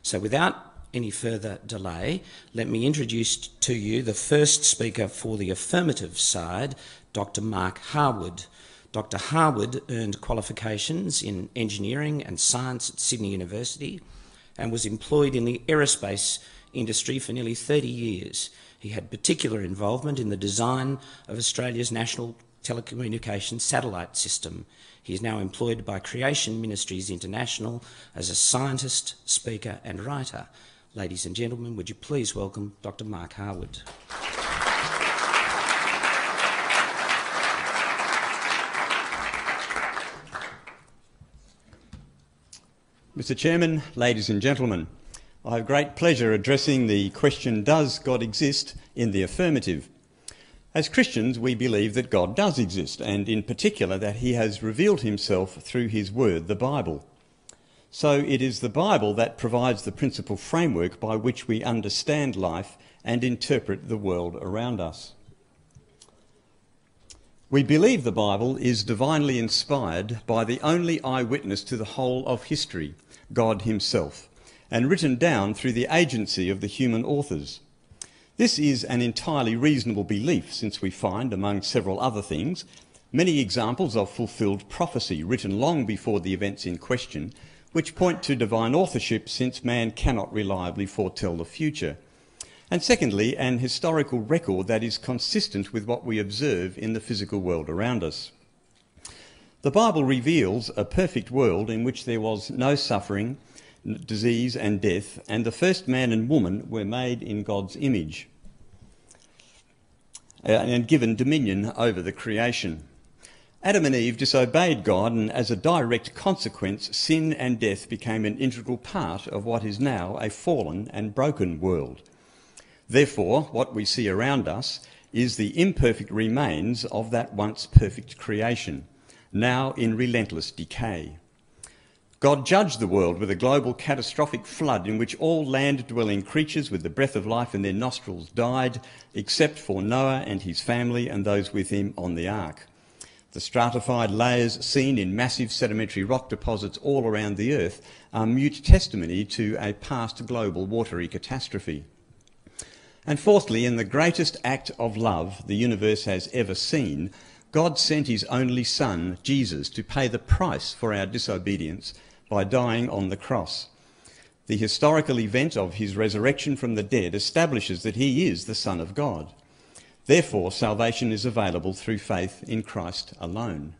So without any further delay, let me introduce to you the first speaker for the affirmative side, Dr. Mark Harwood. Dr. Harwood earned qualifications in engineering and science at Sydney University and was employed in the aerospace industry for nearly 30 years. He had particular involvement in the design of Australia's national telecommunications satellite system. He is now employed by Creation Ministries International as a scientist, speaker and writer. Ladies and gentlemen, would you please welcome Dr. Mark Harwood. Mr. Chairman, ladies and gentlemen, I have great pleasure addressing the question, does God exist, in the affirmative. As Christians, we believe that God does exist, and in particular that he has revealed himself through his word, the Bible. So it is the Bible that provides the principal framework by which we understand life and interpret the world around us. We believe the Bible is divinely inspired by the only eyewitness to the whole of history, God himself, and written down through the agency of the human authors. This is an entirely reasonable belief, since we find, among several other things, many examples of fulfilled prophecy written long before the events in question, which point to divine authorship, since man cannot reliably foretell the future. And secondly, an historical record that is consistent with what we observe in the physical world around us. The Bible reveals a perfect world in which there was no suffering, disease and death, and the first man and woman were made in God's image and given dominion over the creation. Adam and Eve disobeyed God, and as a direct consequence, sin and death became an integral part of what is now a fallen and broken world. Therefore, what we see around us is the imperfect remains of that once perfect creation, now in relentless decay. God judged the world with a global catastrophic flood in which all land-dwelling creatures with the breath of life in their nostrils died, except for Noah and his family and those with him on the ark. The stratified layers seen in massive sedimentary rock deposits all around the earth are mute testimony to a past global watery catastrophe. And fourthly, in the greatest act of love the universe has ever seen, God sent his only Son, Jesus, to pay the price for our disobedience by dying on the cross. The historical event of his resurrection from the dead establishes that he is the Son of God. Therefore, salvation is available through faith in Christ alone.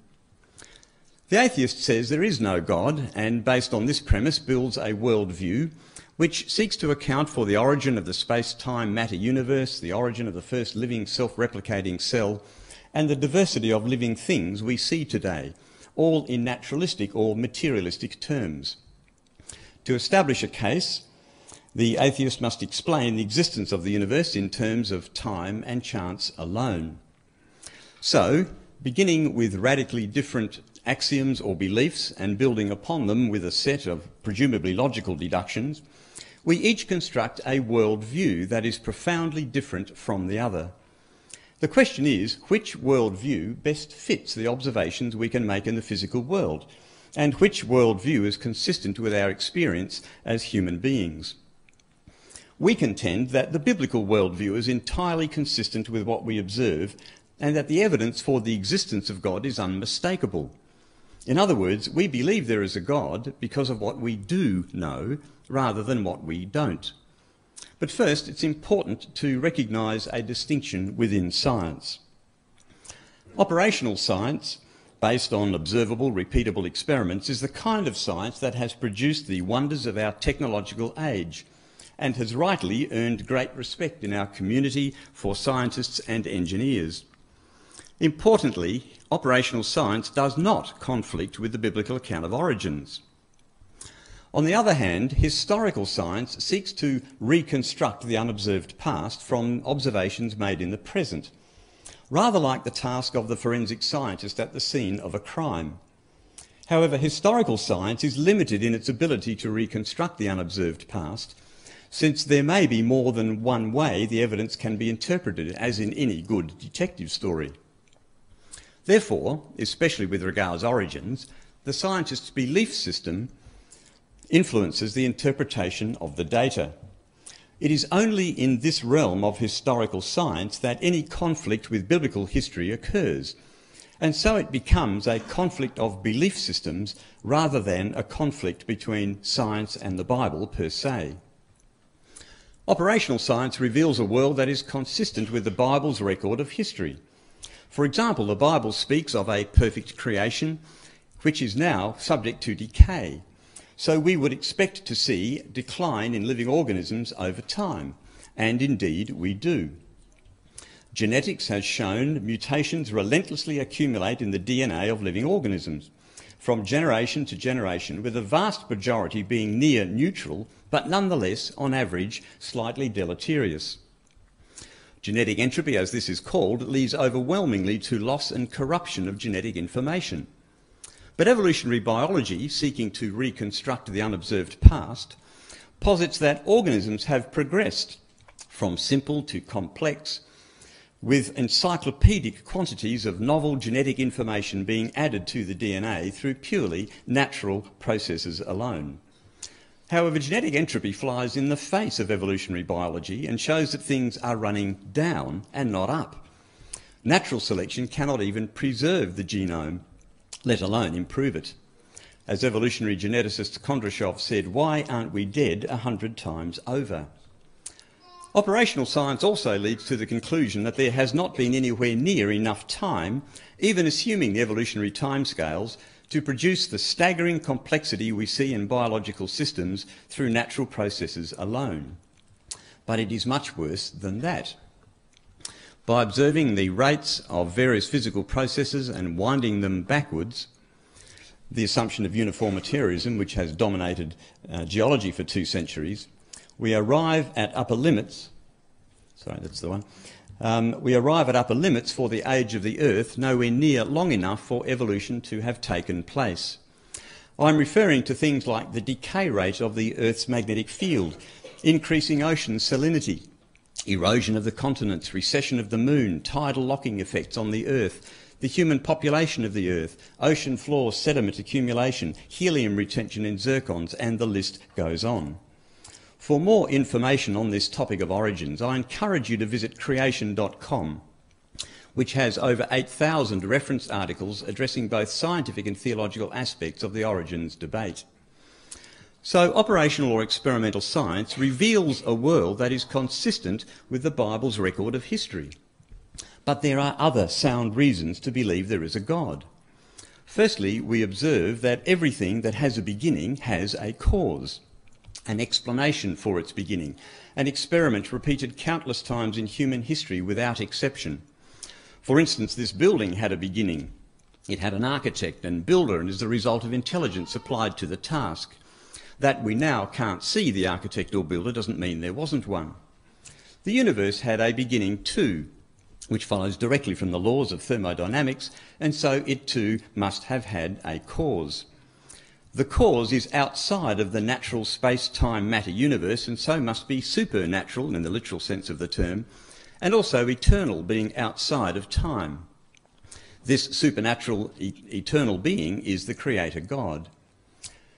The atheist says there is no God, and based on this premise builds a worldview which seeks to account for the origin of the space-time matter universe, the origin of the first living self-replicating cell, and the diversity of living things we see today, all in naturalistic or materialistic terms. To establish a case, the atheist must explain the existence of the universe in terms of time and chance alone. So, beginning with radically different axioms or beliefs and building upon them with a set of presumably logical deductions, we each construct a worldview that is profoundly different from the other. The question is, which worldview best fits the observations we can make in the physical world, and which worldview is consistent with our experience as human beings? We contend that the biblical worldview is entirely consistent with what we observe, and that the evidence for the existence of God is unmistakable. In other words, we believe there is a God because of what we do know, rather than what we don't. But first, it's important to recognise a distinction within science. Operational science, based on observable, repeatable experiments, is the kind of science that has produced the wonders of our technological age, and has rightly earned great respect in our community for scientists and engineers. Importantly, operational science does not conflict with the biblical account of origins. On the other hand, historical science seeks to reconstruct the unobserved past from observations made in the present, rather like the task of the forensic scientist at the scene of a crime. However, historical science is limited in its ability to reconstruct the unobserved past, since there may be more than one way the evidence can be interpreted, as in any good detective story. Therefore, especially with regards origins, the scientist's belief system influences the interpretation of the data. It is only in this realm of historical science that any conflict with biblical history occurs, and so it becomes a conflict of belief systems rather than a conflict between science and the Bible per se. Operational science reveals a world that is consistent with the Bible's record of history. For example, the Bible speaks of a perfect creation which is now subject to decay. So we would expect to see decline in living organisms over time, and indeed we do. Genetics has shown mutations relentlessly accumulate in the DNA of living organisms, from generation to generation, with the vast majority being near neutral, but nonetheless, on average, slightly deleterious. Genetic entropy, as this is called, leads overwhelmingly to loss and corruption of genetic information. But evolutionary biology, seeking to reconstruct the unobserved past, posits that organisms have progressed from simple to complex, with encyclopedic quantities of novel genetic information being added to the DNA through purely natural processes alone. However, genetic entropy flies in the face of evolutionary biology and shows that things are running down and not up. Natural selection cannot even preserve the genome, let alone improve it. As evolutionary geneticist Kondrashov said, "Why aren't we dead 100 times over?" Operational science also leads to the conclusion that there has not been anywhere near enough time, even assuming the evolutionary timescales, to produce the staggering complexity we see in biological systems through natural processes alone. But it is much worse than that. By observing the rates of various physical processes and winding them backwards, the assumption of uniformitarianism, which has dominated geology for 2 centuries, we arrive at upper limits. We arrive at upper limits for the age of the Earth, nowhere near long enough for evolution to have taken place. I'm referring to things like the decay rate of the Earth's magnetic field, increasing ocean salinity, erosion of the continents, recession of the moon, tidal locking effects on the Earth, the human population of the Earth, ocean floor sediment accumulation, helium retention in zircons, and the list goes on. For more information on this topic of origins, I encourage you to visit creation.com, which has over 8,000 referenced articles addressing both scientific and theological aspects of the origins debate. So, operational or experimental science reveals a world that is consistent with the Bible's record of history. But there are other sound reasons to believe there is a God. Firstly, we observe that everything that has a beginning has a cause, an explanation for its beginning, an experiment repeated countless times in human history without exception. For instance, this building had a beginning. It had an architect and builder and is the result of intelligence applied to the task. That we now can't see the architect or builder doesn't mean there wasn't one. The universe had a beginning too, which follows directly from the laws of thermodynamics, and so it too must have had a cause. The cause is outside of the natural space-time matter universe and so must be supernatural in the literal sense of the term, and also eternal, being outside of time. This supernatural eternal being is the Creator God.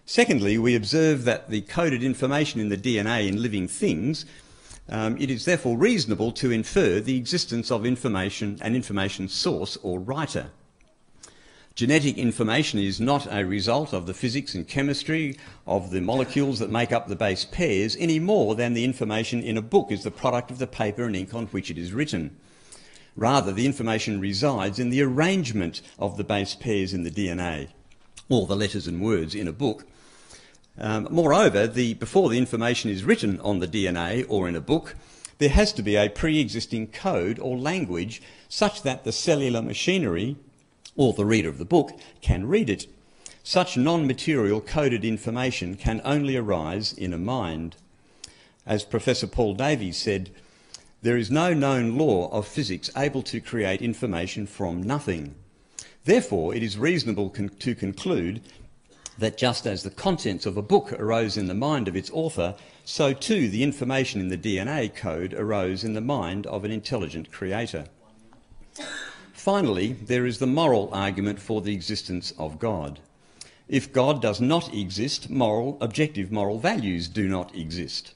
Secondly, we observe that the coded information in the DNA in living things, it is therefore reasonable to infer the existence of information, an information source or writer. Genetic information is not a result of the physics and chemistry of the molecules that make up the base pairs any more than the information in a book is the product of the paper and ink on which it is written. Rather, the information resides in the arrangement of the base pairs in the DNA, or the letters and words in a book. Moreover, before the information is written on the DNA or in a book, there has to be a pre-existing code or language such that the cellular machinery or the reader of the book can read it. Such non-material coded information can only arise in a mind. As Professor Paul Davies said, there is no known law of physics able to create information from nothing. Therefore, it is reasonable to conclude that just as the contents of a book arose in the mind of its author, so too the information in the DNA code arose in the mind of an intelligent creator. Finally, there is the moral argument for the existence of God. If God does not exist, objective moral values do not exist.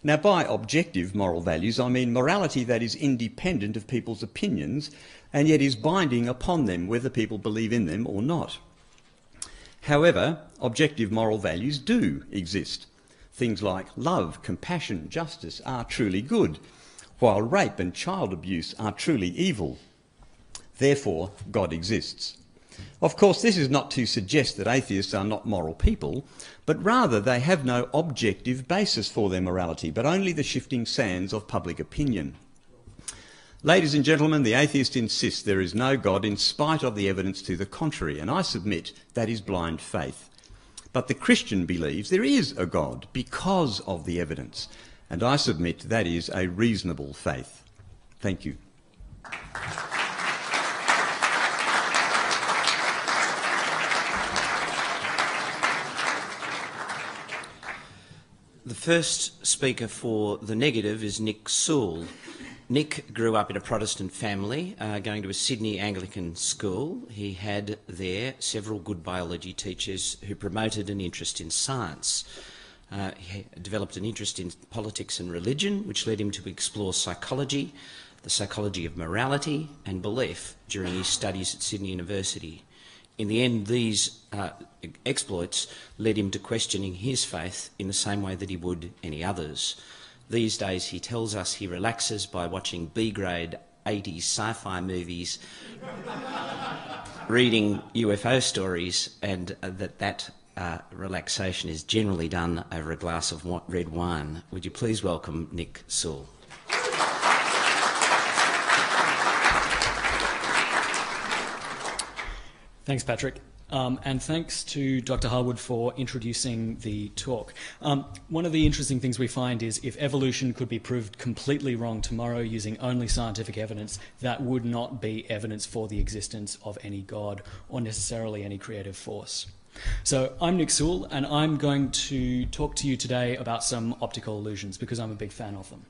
Now, by objective moral values, I mean morality that is independent of people's opinions and yet is binding upon them, whether people believe in them or not. However, objective moral values do exist. Things like love, compassion, justice are truly good, while rape and child abuse are truly evil. Therefore, God exists. Of course, this is not to suggest that atheists are not moral people, but rather they have no objective basis for their morality, but only the shifting sands of public opinion. Ladies and gentlemen, the atheist insists there is no God in spite of the evidence to the contrary, and I submit that is blind faith. But the Christian believes there is a God because of the evidence, and I submit that is a reasonable faith. Thank you. The first speaker for the negative is Nick Sewell. Nick grew up in a Protestant family, going to a Sydney Anglican school. He had there several good biology teachers who promoted an interest in science. He developed an interest in politics and religion, which led him to explore psychology, the psychology of morality and belief during his studies at Sydney University. In the end, these exploits led him to questioning his faith in the same way that he would any others. These days, he tells us he relaxes by watching B-grade 80s sci-fi movies, reading UFO stories, and that relaxation is generally done over a glass of red wine. Would you please welcome Nick Sewell? Thanks, Patrick. And thanks to Dr. Harwood for introducing the talk. One of the interesting things we find is if evolution could be proved completely wrong tomorrow using only scientific evidence, that would not be evidence for the existence of any God or necessarily any creative force. So I'm Nick Sewell, and I'm going to talk to you today about some optical illusions because I'm a big fan of them.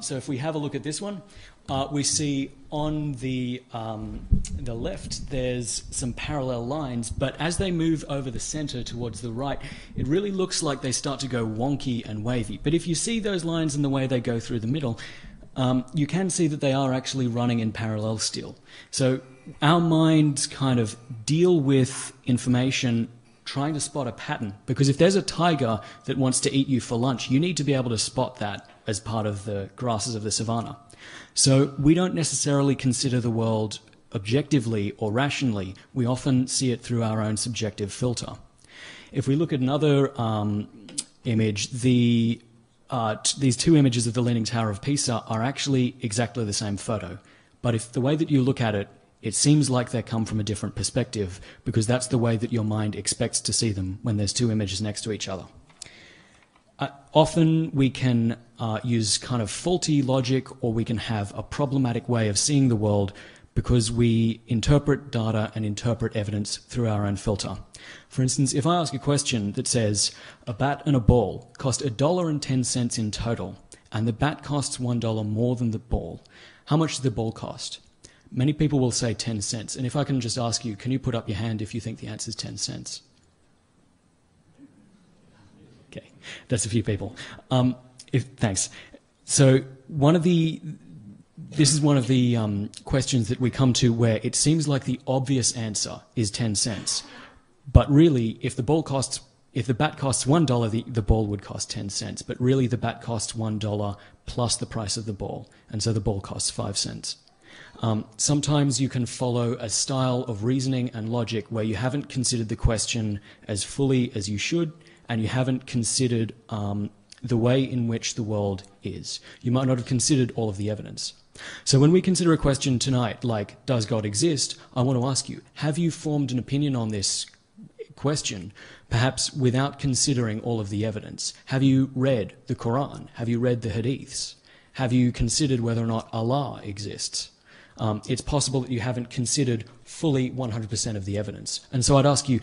So if we have a look at this one, we see on the left there's some parallel lines, but as they move over the centre towards the right, it really looks like they start to go wonky and wavy. But if you see those lines and the way they go through the middle, you can see that they are actually running in parallel still. So our minds kind of deal with information trying to spot a pattern, because if there's a tiger that wants to eat you for lunch, you need to be able to spot that as part of the grasses of the savannah. So we don't necessarily consider the world objectively or rationally. We often see it through our own subjective filter. If we look at another image, these two images of the Leaning Tower of Pisa are actually exactly the same photo. But if the way that you look at it, it seems like they come from a different perspective, because that's the way that your mind expects to see them when there's two images next to each other. Often we can use kind of faulty logic, or we can have a problematic way of seeing the world because we interpret data and interpret evidence through our own filter. For instance, if I ask a question that says, a bat and a ball cost $1.10 in total, and the bat costs $1 more than the ball, how much does the ball cost? Many people will say 10 cents. And if I can just ask you, can you put up your hand if you think the answer is 10 cents? Okay, that's a few people. Thanks. So this is one of the questions that we come to where it seems like the obvious answer is 10 cents. But really, if the bat costs $1, the ball would cost 10 cents. But really, the bat costs $1 plus the price of the ball. And so the ball costs 5 cents. Sometimes you can follow a style of reasoning and logic where you haven't considered the question as fully as you should, and you haven't considered the way in which the world is. You might not have considered all of the evidence. So when we consider a question tonight, like, does God exist? I want to ask you, have you formed an opinion on this question, perhaps without considering all of the evidence? Have you read the Quran? Have you read the Hadiths? Have you considered whether or not Allah exists? It's possible that you haven't considered fully 100% of the evidence. And so I'd ask you,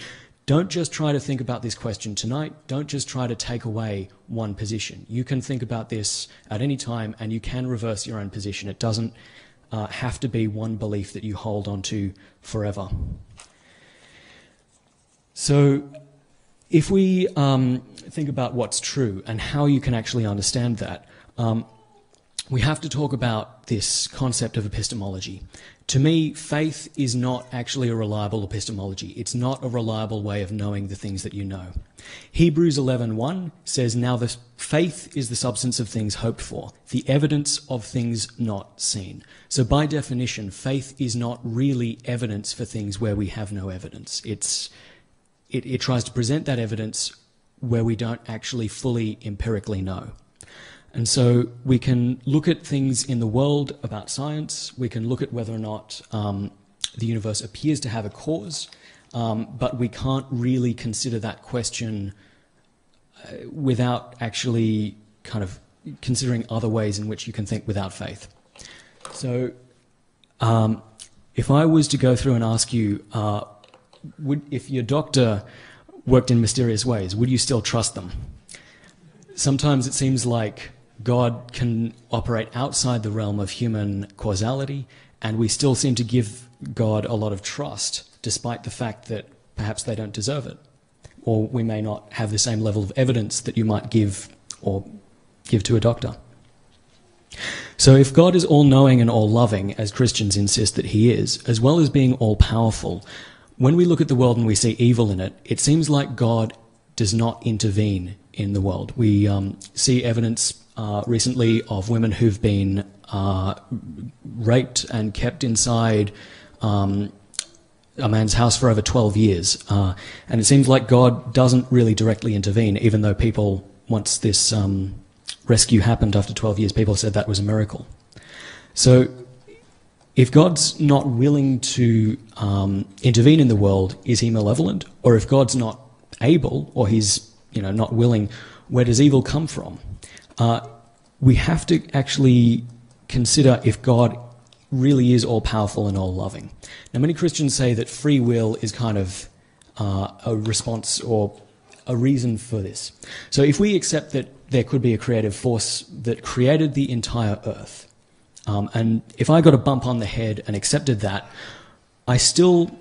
don't just try to think about this question tonight. Don't just try to take away one position. You can think about this at any time, and you can reverse your own position. It doesn't have to be one belief that you hold on to forever. So if we think about what's true and how you can actually understand that, we have to talk about this concept of epistemology. To me, faith is not actually a reliable epistemology. It's not a reliable way of knowing the things that you know. Hebrews 11:1 says, "Now the faith is the substance of things hoped for, the evidence of things not seen." So by definition, faith is not really evidence for things where we have no evidence. It tries to present that evidence where we don't actually fully empirically know. And so we can look at things in the world about science, we can look at whether or not the universe appears to have a cause, but we can't really consider that question without actually kind of considering other ways in which you can think without faith. So if I was to go through and ask you, if your doctor worked in mysterious ways, would you still trust them? Sometimes it seems like God can operate outside the realm of human causality, and we still seem to give God a lot of trust, despite the fact that perhaps they don't deserve it. Or we may not have the same level of evidence that you might give to a doctor. So if God is all-knowing and all-loving, as Christians insist that he is, as well as being all-powerful, when we look at the world and we see evil in it, it seems like God does not intervene in the world. We see evidence recently of women who've been raped and kept inside a man's house for over 12 years. And it seems like God doesn't really directly intervene, even though people, once this rescue happened after 12 years, people said that was a miracle. So if God's not willing to intervene in the world, is he malevolent? Or if God's not able, or he's not willing, where does evil come from? We have to actually consider if God really is all-powerful and all-loving. Now, many Christians say that free will is kind of a response or a reason for this. So if we accept that there could be a creative force that created the entire earth, and if I got a bump on the head and accepted that, I still,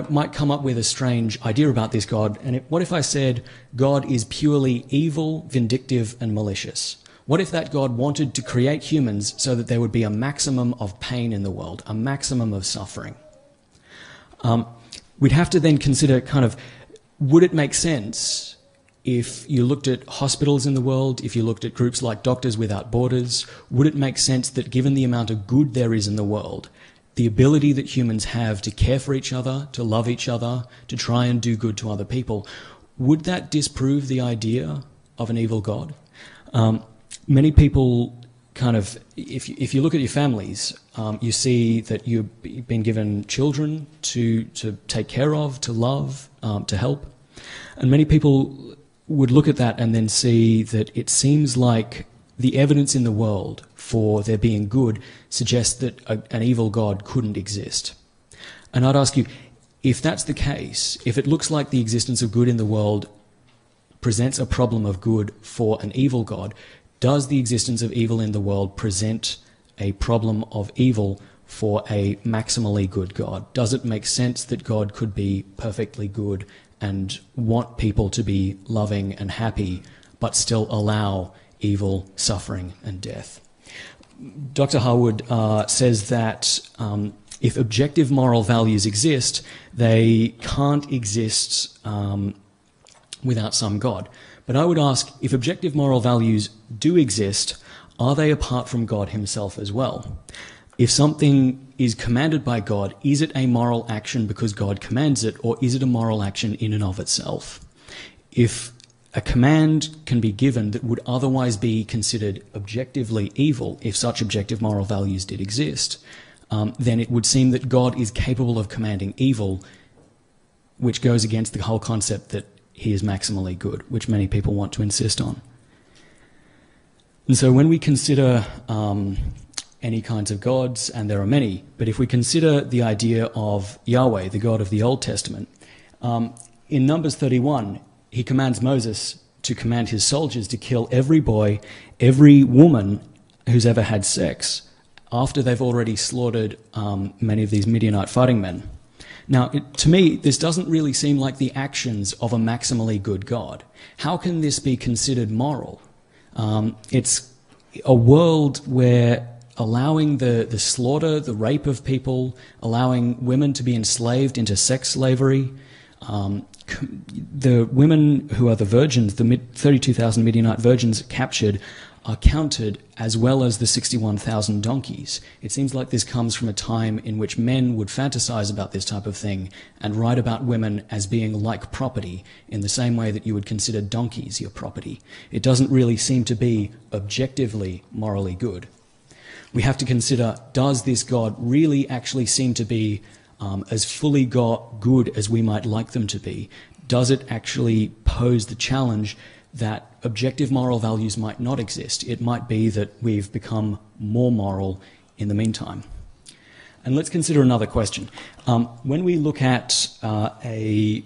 might come up with a strange idea about this God. And what if I said God is purely evil, vindictive, and malicious? What if that God wanted to create humans so that there would be a maximum of pain in the world, a maximum of suffering? We'd have to then consider would it make sense if you looked at hospitals in the world, if you looked at groups like Doctors Without Borders, would it make sense that given the amount of good there is in the world, the ability that humans have to care for each other, to love each other, to try and do good to other people, would that disprove the idea of an evil God? Many people if you look at your families, you see that you've been given children to take care of, to love, to help. And many people would look at that and then see that it seems like the evidence in the world for there being good suggests that an evil God couldn't exist. And I'd ask you, if that's the case, if it looks like the existence of good in the world presents a problem of good for an evil God, does the existence of evil in the world present a problem of evil for a maximally good God? Does it make sense that God could be perfectly good and want people to be loving and happy, but still allow evil, suffering, and death? Dr. Harwood says that if objective moral values exist, they can't exist without some God. But I would ask, if objective moral values do exist, are they apart from God himself as well? If something is commanded by God, is it a moral action because God commands it, or is it a moral action in and of itself? If a command can be given that would otherwise be considered objectively evil, if such objective moral values did exist, then it would seem that God is capable of commanding evil, which goes against the whole concept that he is maximally good, which many people want to insist on. And so when we consider any kinds of gods, and there are many, but if we consider the idea of Yahweh, the God of the Old Testament, in Numbers 31, he commands Moses to command his soldiers to kill every boy, every woman who's ever had sex, after they've already slaughtered many of these Midianite fighting men. Now, to me, this doesn't really seem like the actions of a maximally good God. How can this be considered moral? It's a world where allowing the slaughter, the rape of people, allowing women to be enslaved into sex slavery, the women who are the virgins, the 32,000 Midianite virgins captured, are counted as well as the 61,000 donkeys. It seems like this comes from a time in which men would fantasize about this type of thing and write about women as being like property in the same way that you would consider donkeys your property. It doesn't really seem to be objectively morally good. We have to consider, does this God really actually seem to be as fully good as we might like them to be? Does it actually pose the challenge that objective moral values might not exist? It might be that we've become more moral in the meantime. And let's consider another question. When we look at the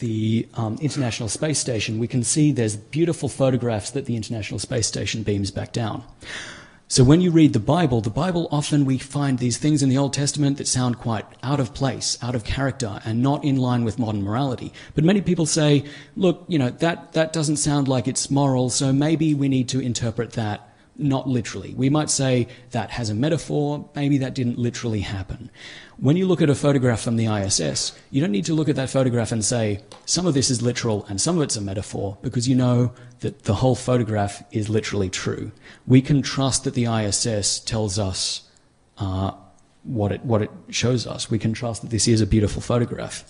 International Space Station, we can see there's beautiful photographs that the International Space Station beams back down. So when you read the Bible often we find these things in the Old Testament that sound quite out of place, out of character, and not in line with modern morality. But many people say, look, that doesn't sound like it's moral, so maybe we need to interpret that not literally. We might say that has a metaphor, maybe that didn't literally happen. When you look at a photograph from the ISS, you don't need to look at that photograph and say, some of this is literal and some of it's a metaphor, because you know that the whole photograph is literally true. We can trust that the ISS tells us what it shows us. We can trust that this is a beautiful photograph.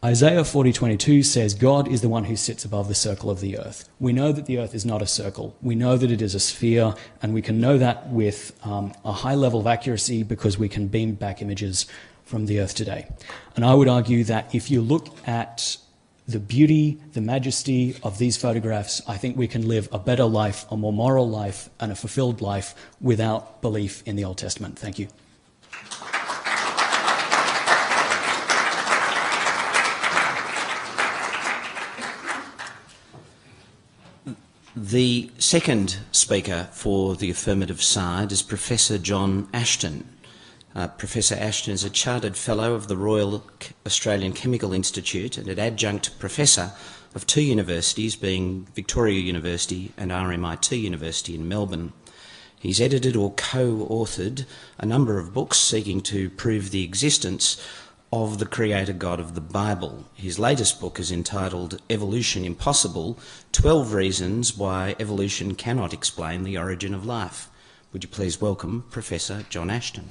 Isaiah 40:22 says, God is the one who sits above the circle of the earth. We know that the earth is not a circle. We know that it is a sphere, and we can know that with a high level of accuracy because we can beam back images from the earth today. And I would argue that if you look at the beauty, the majesty of these photographs, I think we can live a better life, a more moral life, and a fulfilled life without belief in the Old Testament. Thank you. The second speaker for the affirmative side is Professor John Ashton. Professor Ashton is a Chartered Fellow of the Royal Australian Chemical Institute and an Adjunct Professor of two universities, being Victoria University and RMIT University in Melbourne. He's edited or co-authored a number of books seeking to prove the existence of the Creator God of the Bible. His latest book is entitled Evolution Impossible: 12 Reasons Why Evolution Cannot Explain the Origin of Life. Would you please welcome Professor John Ashton.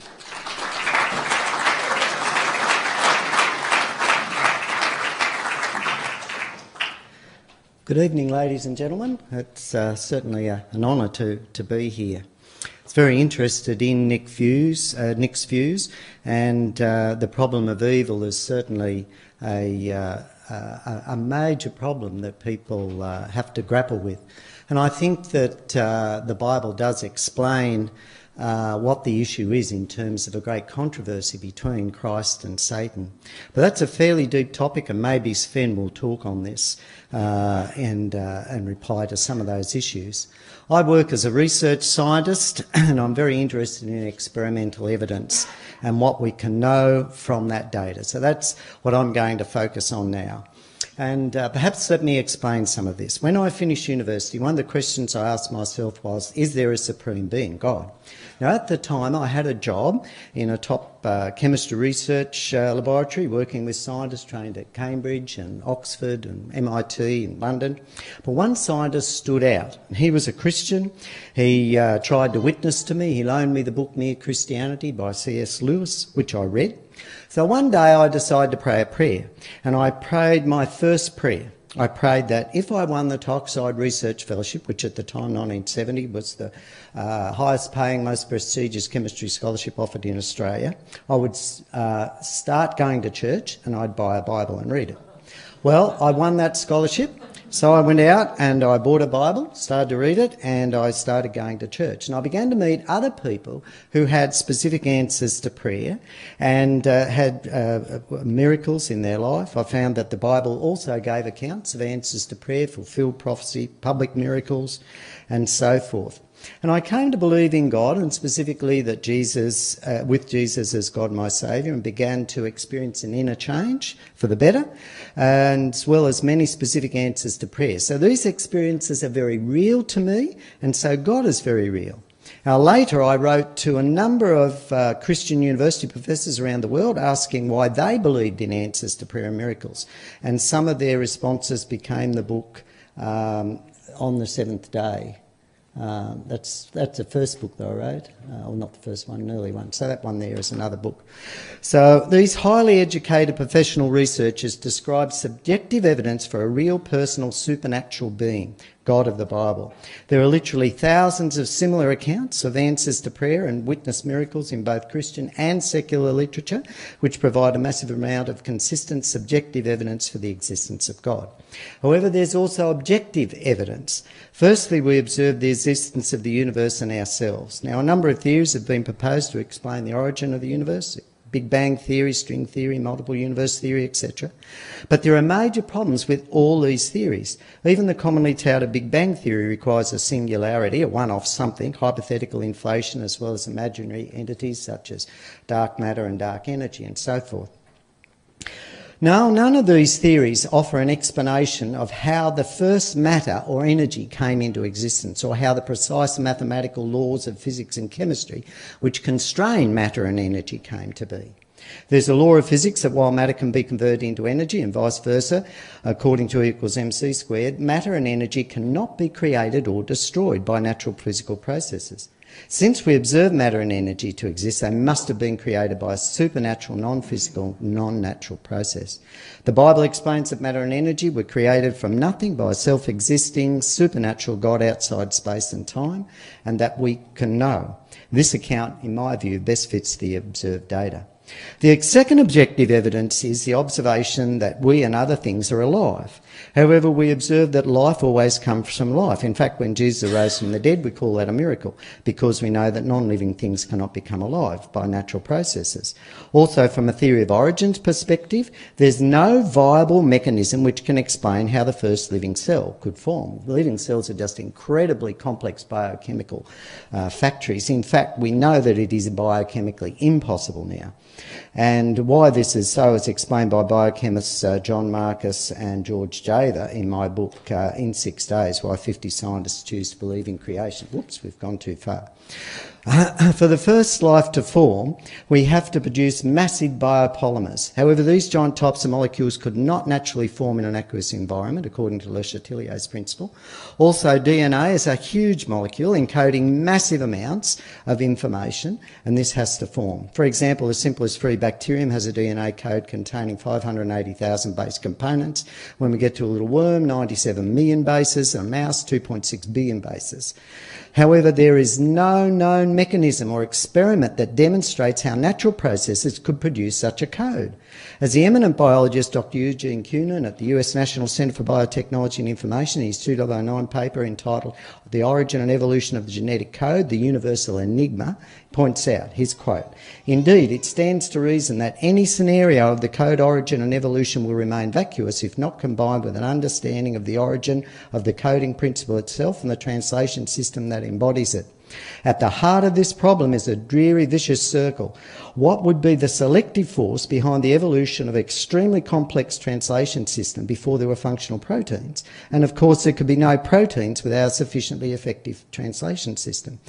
Good evening, ladies and gentlemen. It's certainly an honour to be here. It's very interested in Nick's views, and the problem of evil is certainly a major problem that people have to grapple with. And I think that the Bible does explain what the issue is in terms of a great controversy between Christ and Satan. But that's a fairly deep topic, and maybe Sven will talk on this and reply to some of those issues. I work as a research scientist, and I'm very interested in experimental evidence and what we can know from that data. So that's what I'm going to focus on now. And perhaps let me explain some of this. When I finished university, one of the questions I asked myself was, is there a supreme being, God? Now, at the time, I had a job in a top chemistry research laboratory, working with scientists trained at Cambridge and Oxford and MIT and London. But one scientist stood out. He was a Christian. He tried to witness to me. He loaned me the book Mere Christianity by C.S. Lewis, which I read. So one day I decided to pray a prayer, and I prayed my first prayer. I prayed that if I won the Toxide Research Fellowship, which at the time, 1970, was the highest paying, most prestigious chemistry scholarship offered in Australia, I would start going to church and I'd buy a Bible and read it. Well, I won that scholarship, So I went out and I bought a Bible, started to read it, and I started going to church. And I began to meet other people who had specific answers to prayer and had miracles in their life. I found that the Bible also gave accounts of answers to prayer, fulfilled prophecy, public miracles, and so forth. And I came to believe in God, and specifically that Jesus, with Jesus as God my Saviour, and began to experience an inner change for the better, and as well as many specific answers to prayer. So these experiences are very real to me, and so God is very real. Now later I wrote to a number of Christian university professors around the world asking why they believed in answers to prayer and miracles. And some of their responses became the book On the Seventh Day. That's the first book that I wrote, or not the first one, an early one. So that one there is another book. So these highly educated professional researchers describe subjective evidence for a real personal supernatural being, God of the Bible. There are literally thousands of similar accounts of answers to prayer and witness miracles in both Christian and secular literature, which provide a massive amount of consistent subjective evidence for the existence of God. However, there's also objective evidence. Firstly, we observe the existence of the universe and ourselves. Now, a number of theories have been proposed to explain the origin of the universe. Big Bang theory, string theory, multiple universe theory, etc. But there are major problems with all these theories. Even the commonly touted Big Bang theory requires a singularity, a one-off something, hypothetical inflation, as well as imaginary entities such as dark matter and dark energy and so forth. Now, none of these theories offer an explanation of how the first matter or energy came into existence, or how the precise mathematical laws of physics and chemistry which constrain matter and energy came to be. There's a law of physics that while matter can be converted into energy and vice versa, according to E equals mc squared, matter and energy cannot be created or destroyed by natural physical processes. Since we observe matter and energy to exist, they must have been created by a supernatural, non-physical, non-natural process. The Bible explains that matter and energy were created from nothing by a self-existing, supernatural God outside space and time, and that we can know. This account, in my view, best fits the observed data. The second objective evidence is the observation that we and other things are alive. However, we observe that life always comes from life. In fact, when Jesus arose from the dead, we call that a miracle, because we know that non-living things cannot become alive by natural processes. Also, from a theory of origins perspective, there's no viable mechanism which can explain how the first living cell could form. Living cells are just incredibly complex biochemical factories. In fact, we know that it is biochemically impossible now. And why this is so is explained by biochemists John Marcus and George Jather in my book In 6 Days, Why 50 Scientists Choose to Believe in Creation. Whoops, we've gone too far. For the first life to form, we have to produce massive biopolymers. However, these giant types of molecules could not naturally form in an aqueous environment, according to Le Chatelier's principle. Also, DNA is a huge molecule encoding massive amounts of information, and this has to form. For example, the simplest free bacterium has a DNA code containing 580,000 base components. When we get to a little worm, 97 million bases, and a mouse, 2.6 billion bases. However, there is no known mechanism or experiment that demonstrates how natural processes could produce such a code. As the eminent biologist Dr. Eugene Cunin at the US National Centre for Biotechnology and Information in his 2009 paper entitled The Origin and Evolution of the Genetic Code, the Universal Enigma, points out, his quote, "Indeed, it stands to reason that any scenario of the code origin and evolution will remain vacuous if not combined with an understanding of the origin of the coding principle itself and the translation system that embodies it. At the heart of this problem is a dreary, vicious circle. What would be the selective force behind the evolution of an extremely complex translation system before there were functional proteins? And of course, there could be no proteins without a sufficiently effective translation system.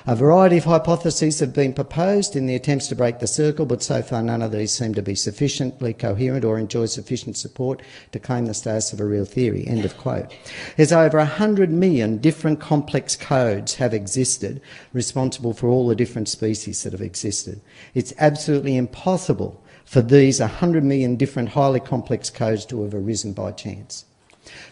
A variety of hypotheses have been proposed in the attempts to break the circle, but so far none of these seem to be sufficiently coherent or enjoy sufficient support to claim the status of a real theory." End of quote. There's over 100 million different complex codes have existed, responsible for all the different species that have existed. It's absolutely impossible for these 100 million different highly complex codes to have arisen by chance.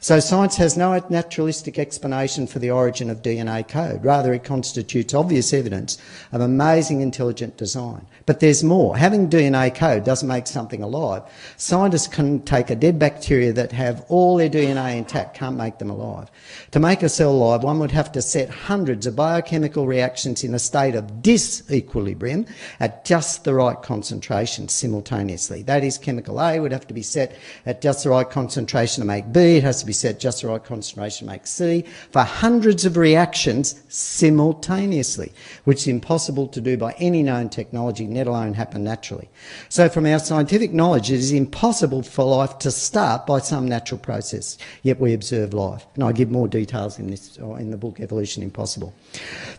So science has no naturalistic explanation for the origin of DNA code. Rather, it constitutes obvious evidence of amazing intelligent design. But there's more. Having DNA code doesn't make something alive. Scientists can take a dead bacteria that have all their DNA intact, can't make them alive. To make a cell alive, one would have to set hundreds of biochemical reactions in a state of disequilibrium at just the right concentration simultaneously. That is, chemical A would have to be set at just the right concentration to make B. It has to be set just the right concentration to make C for hundreds of reactions simultaneously, which is impossible to do by any known technology, let alone happen naturally. So from our scientific knowledge, it is impossible for life to start by some natural process, yet we observe life. And I give more details in this, or in the book Evolution Impossible.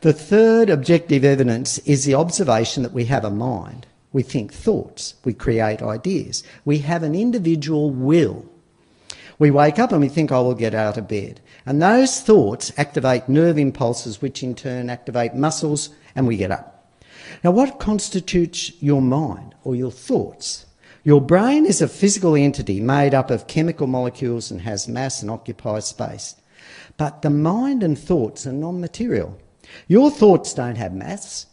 The third objective evidence is the observation that we have a mind. We think thoughts, we create ideas, we have an individual will. We wake up and we think, I will get out of bed. And those thoughts activate nerve impulses, which in turn activate muscles, and we get up. Now, what constitutes your mind or your thoughts? Your brain is a physical entity made up of chemical molecules and has mass and occupies space. But the mind and thoughts are non-material. Your thoughts don't have mass.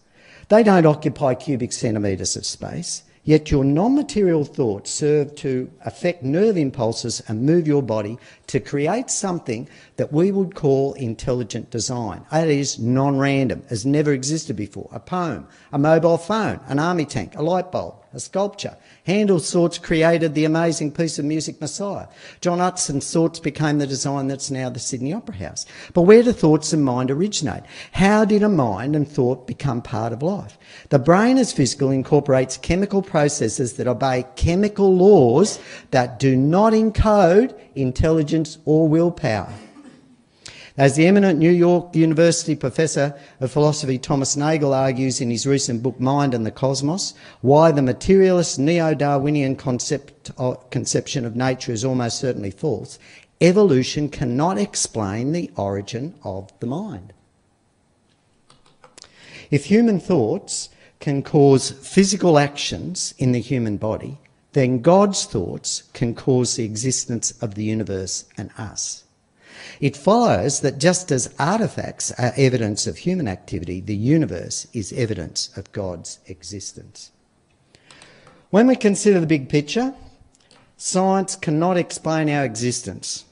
They don't occupy cubic centimetres of space. Yet your non-material thoughts serve to affect nerve impulses and move your body to create something that we would call intelligent design. That is non-random, has never existed before. A poem, a mobile phone, an army tank, a light bulb, a sculpture. Handel's thoughts created the amazing piece of music Messiah. John Hudson's thoughts became the design that's now the Sydney Opera House. But where do thoughts and mind originate? How did a mind and thought become part of life? The brain as physical incorporates chemical processes that obey chemical laws that do not encode intelligence or willpower. As the eminent New York University professor of philosophy Thomas Nagel argues in his recent book Mind and the Cosmos, why the materialist neo-Darwinian conception of nature is almost certainly false, evolution cannot explain the origin of the mind. If human thoughts can cause physical actions in the human body, then God's thoughts can cause the existence of the universe and us. It follows that just as artefacts are evidence of human activity, the universe is evidence of God's existence. When we consider the big picture, science cannot explain our existence.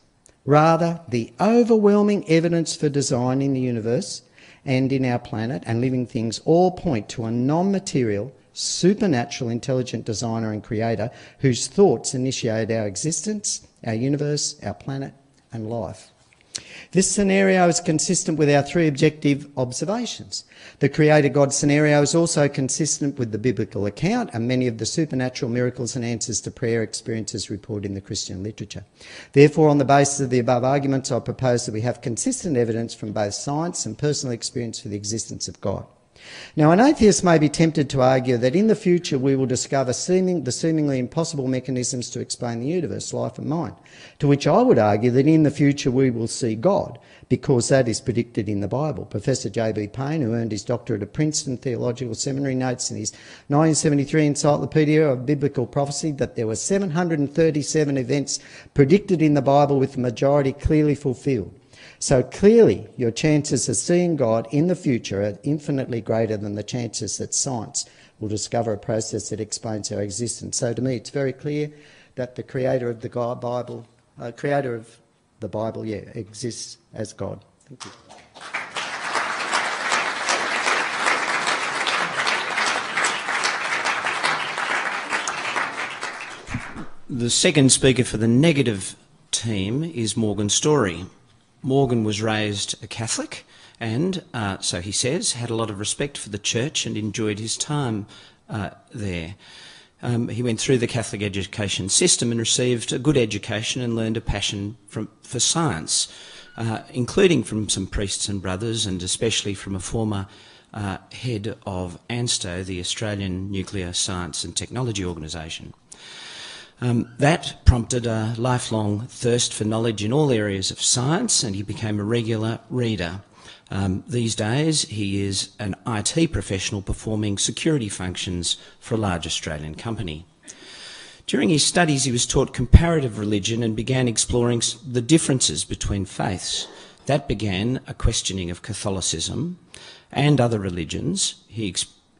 Rather, the overwhelming evidence for design in the universe and in our planet and living things all point to a non-material, supernatural, intelligent designer and creator whose thoughts initiate our existence, our universe, our planet and life. This scenario is consistent with our three objective observations. The Creator God scenario is also consistent with the biblical account and many of the supernatural miracles and answers to prayer experiences reported in the Christian literature. Therefore, on the basis of the above arguments, I propose that we have consistent evidence from both science and personal experience for the existence of God. Now, an atheist may be tempted to argue that in the future we will discover the seemingly impossible mechanisms to explain the universe, life and mind, to which I would argue that in the future we will see God, because that is predicted in the Bible. Professor J.B. Payne, who earned his doctorate at Princeton Theological Seminary, notes in his 1973 Encyclopedia of Biblical Prophecy that there were 737 events predicted in the Bible with the majority clearly fulfilled. So clearly, your chances of seeing God in the future are infinitely greater than the chances that science will discover a process that explains our existence. So to me, it's very clear that the creator of the Bible, exists as God. Thank you. The second speaker for the negative team is Morgan Story. Morgan was raised a Catholic and, so he says, had a lot of respect for the church and enjoyed his time there. He went through the Catholic education system and received a good education and learned a passion for science, including from some priests and brothers and especially from a former head of ANSTO, the Australian Nuclear Science and Technology Organisation. That prompted a lifelong thirst for knowledge in all areas of science, and he became a regular reader. These days, he is an IT professional performing security functions for a large Australian company. During his studies, he was taught comparative religion and began exploring the differences between faiths. That began a questioning of Catholicism and other religions. He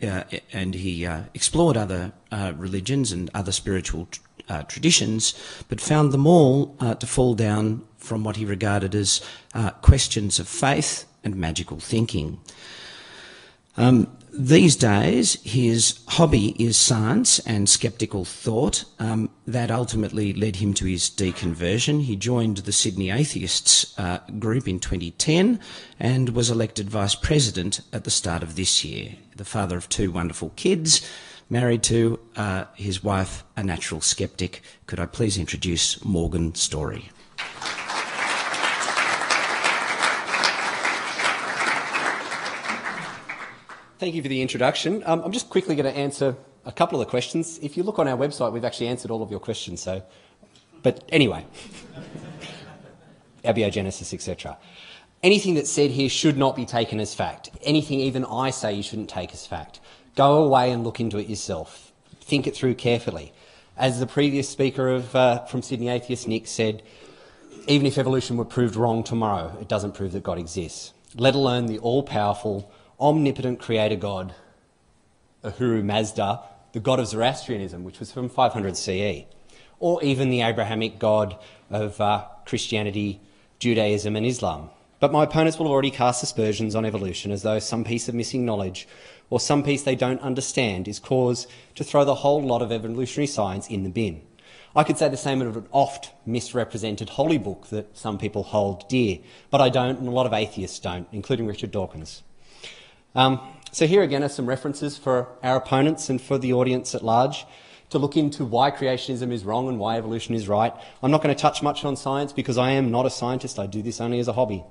explored other religions and other spiritual traditions, but found them all to fall down from what he regarded as questions of faith and magical thinking. These days, his hobby is science and sceptical thought. That ultimately led him to his deconversion. He joined the Sydney Atheists group in 2010 and was elected Vice President at the start of this year. The father of 2 wonderful kids, married to his wife, a natural sceptic. Could I please introduce Morgan Story? Thank you for the introduction. I'm just quickly going to answer a couple of the questions. If you look on our website, we've actually answered all of your questions. But anyway, abiogenesis, etc. Anything that's said here should not be taken as fact. Anything even I say you shouldn't take as fact. Go away and look into it yourself. Think it through carefully. As the previous speaker from Sydney Atheist, Nick, said, even if evolution were proved wrong tomorrow, it doesn't prove that God exists, let alone the all-powerful, omnipotent creator God, Ahura Mazda, the god of Zoroastrianism, which was from 500 CE, or even the Abrahamic God of Christianity, Judaism and Islam. But my opponents will have already cast aspersions on evolution as though some piece of missing knowledge or some piece they don't understand is cause to throw the whole lot of evolutionary science in the bin. I could say the same of an oft misrepresented holy book that some people hold dear, but I don't, and a lot of atheists don't, including Richard Dawkins. So here again are some references for our opponents and for the audience at large to look into why creationism is wrong and why evolution is right. I'm not going to touch much on science because I am not a scientist. I do this only as a hobby.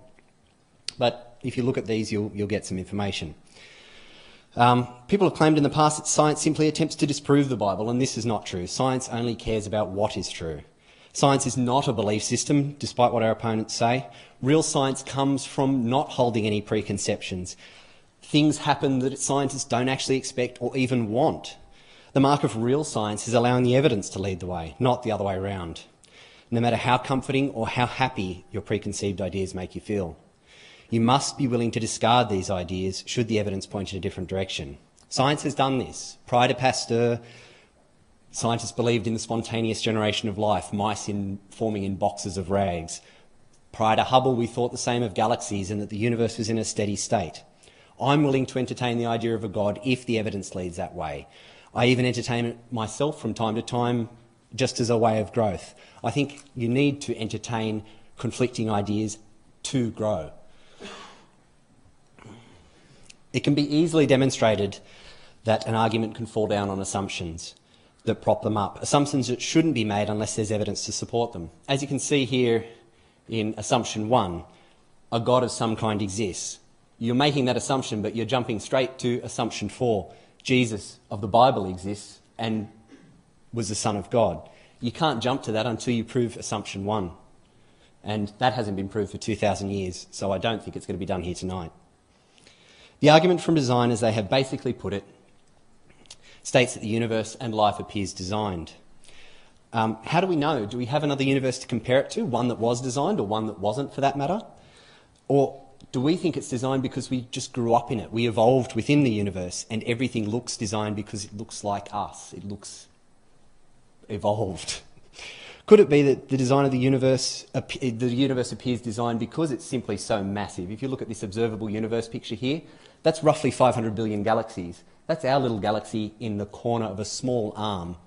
But if you look at these, you'll get some information. People have claimed in the past that science simply attempts to disprove the Bible, and this is not true. Science only cares about what is true. Science is not a belief system, despite what our opponents say. Real science comes from not holding any preconceptions. Things happen that scientists don't actually expect or even want. The mark of real science is allowing the evidence to lead the way, not the other way around, no matter how comforting or how happy your preconceived ideas make you feel. You must be willing to discard these ideas should the evidence point in a different direction. Science has done this. Prior to Pasteur, scientists believed in the spontaneous generation of life, mice forming in boxes of rags. Prior to Hubble, we thought the same of galaxies and that the universe was in a steady state. I'm willing to entertain the idea of a God if the evidence leads that way. I even entertain it myself from time to time just as a way of growth. I think you need to entertain conflicting ideas to grow. It can be easily demonstrated that an argument can fall down on assumptions that prop them up, assumptions that shouldn't be made unless there's evidence to support them. As you can see here in assumption 1, a God of some kind exists. You're making that assumption, but you're jumping straight to assumption 4. Jesus of the Bible exists and was the Son of God. You can't jump to that until you prove assumption 1. And that hasn't been proved for 2,000 years, so I don't think it's going to be done here tonight. The argument from design, as they have basically put it, states that the universe and life appears designed. How do we know? Do we have another universe to compare it to, one that was designed or one that wasn't for that matter? Or do we think it's designed because we just grew up in it? We evolved within the universe and everything looks designed because it looks like us. It looks evolved. Could it be that the design of the universe appears designed because it's simply so massive? If you look at this observable universe picture here, that's roughly 500 billion galaxies. That's our little galaxy in the corner of a small arm.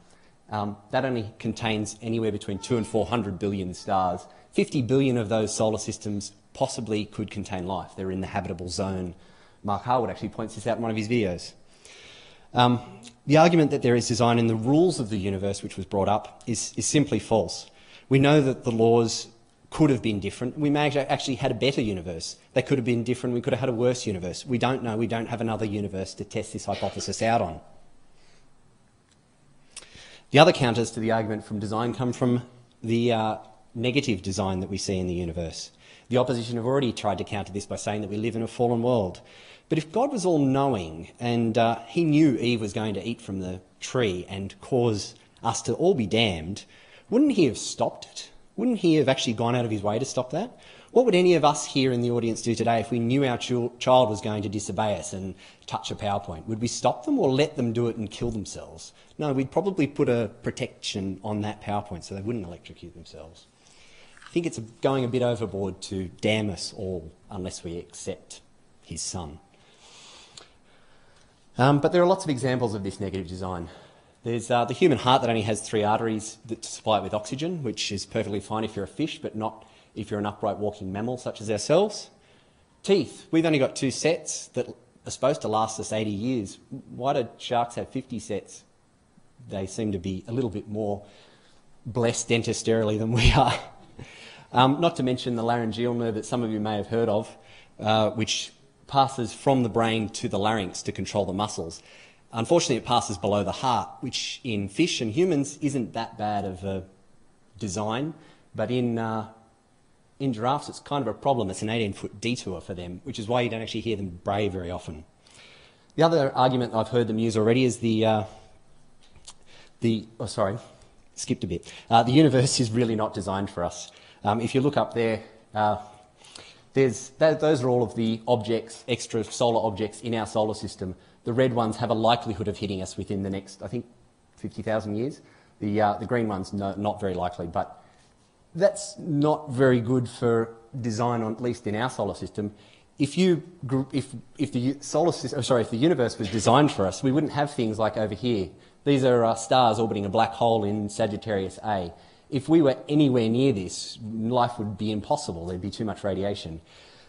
That only contains anywhere between 200 and 400 billion stars. 50 billion of those solar systems possibly could contain life. They're in the habitable zone. Mark Harwood actually points this out in one of his videos. The argument that there is design in the rules of the universe, which was brought up, is simply false. We know that the laws could have been different. We may have actually had a better universe. They could have been different. We could have had a worse universe. We don't know. We don't have another universe to test this hypothesis out on. The other counters to the argument from design come from the negative design that we see in the universe. The opposition have already tried to counter this by saying that we live in a fallen world. But if God was all-knowing and he knew Eve was going to eat from the tree and cause us to all be damned, wouldn't he have stopped it? Wouldn't he have actually gone out of his way to stop that? What would any of us here in the audience do today if we knew our child was going to disobey us and touch a PowerPoint? Would we stop them or let them do it and kill themselves? No, we'd probably put a protection on that PowerPoint so they wouldn't electrocute themselves. I think it's going a bit overboard to damn us all unless we accept his son. But there are lots of examples of this negative design. There's the human heart that only has 3 arteries that supply it with oxygen, which is perfectly fine if you're a fish, but not if you're an upright walking mammal such as ourselves. Teeth. We've only got 2 sets that are supposed to last us 80 years. Why do sharks have 50 sets? They seem to be a little bit more blessed dentisterially than we are. Not to mention the laryngeal nerve that some of you may have heard of, which passes from the brain to the larynx to control the muscles. Unfortunately, it passes below the heart, which in fish and humans isn't that bad of a design, but in giraffes it's kind of a problem. It's an 18-foot detour for them, which is why you don't actually hear them bray very often. The other argument I've heard them use already is the universe is really not designed for us. If you look up there, those are all of the objects, extra solar objects in our solar system. The red ones have a likelihood of hitting us within the next, I think, 50,000 years. The green ones, no, not very likely, but that's not very good for design, at least in our solar system. If the universe was designed for us, we wouldn't have things like over here. These are stars orbiting a black hole in Sagittarius A. If we were anywhere near this, life would be impossible. There'd be too much radiation.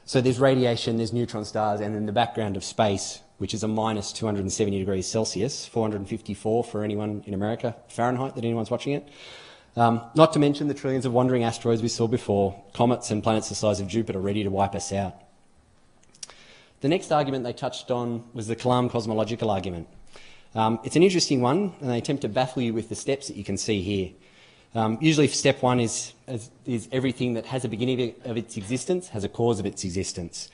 So there's radiation, there's neutron stars, and in the background of space, which is a minus 270 degrees Celsius, 454 for anyone in America, Fahrenheit, that anyone's watching it. Not to mention the trillions of wandering asteroids we saw before, comets and planets the size of Jupiter ready to wipe us out. The next argument they touched on was the Kalam cosmological argument. It's an interesting one, and they attempt to baffle you with the steps that you can see here. Usually step 1 is everything that has a beginning of its existence, has a cause of its existence.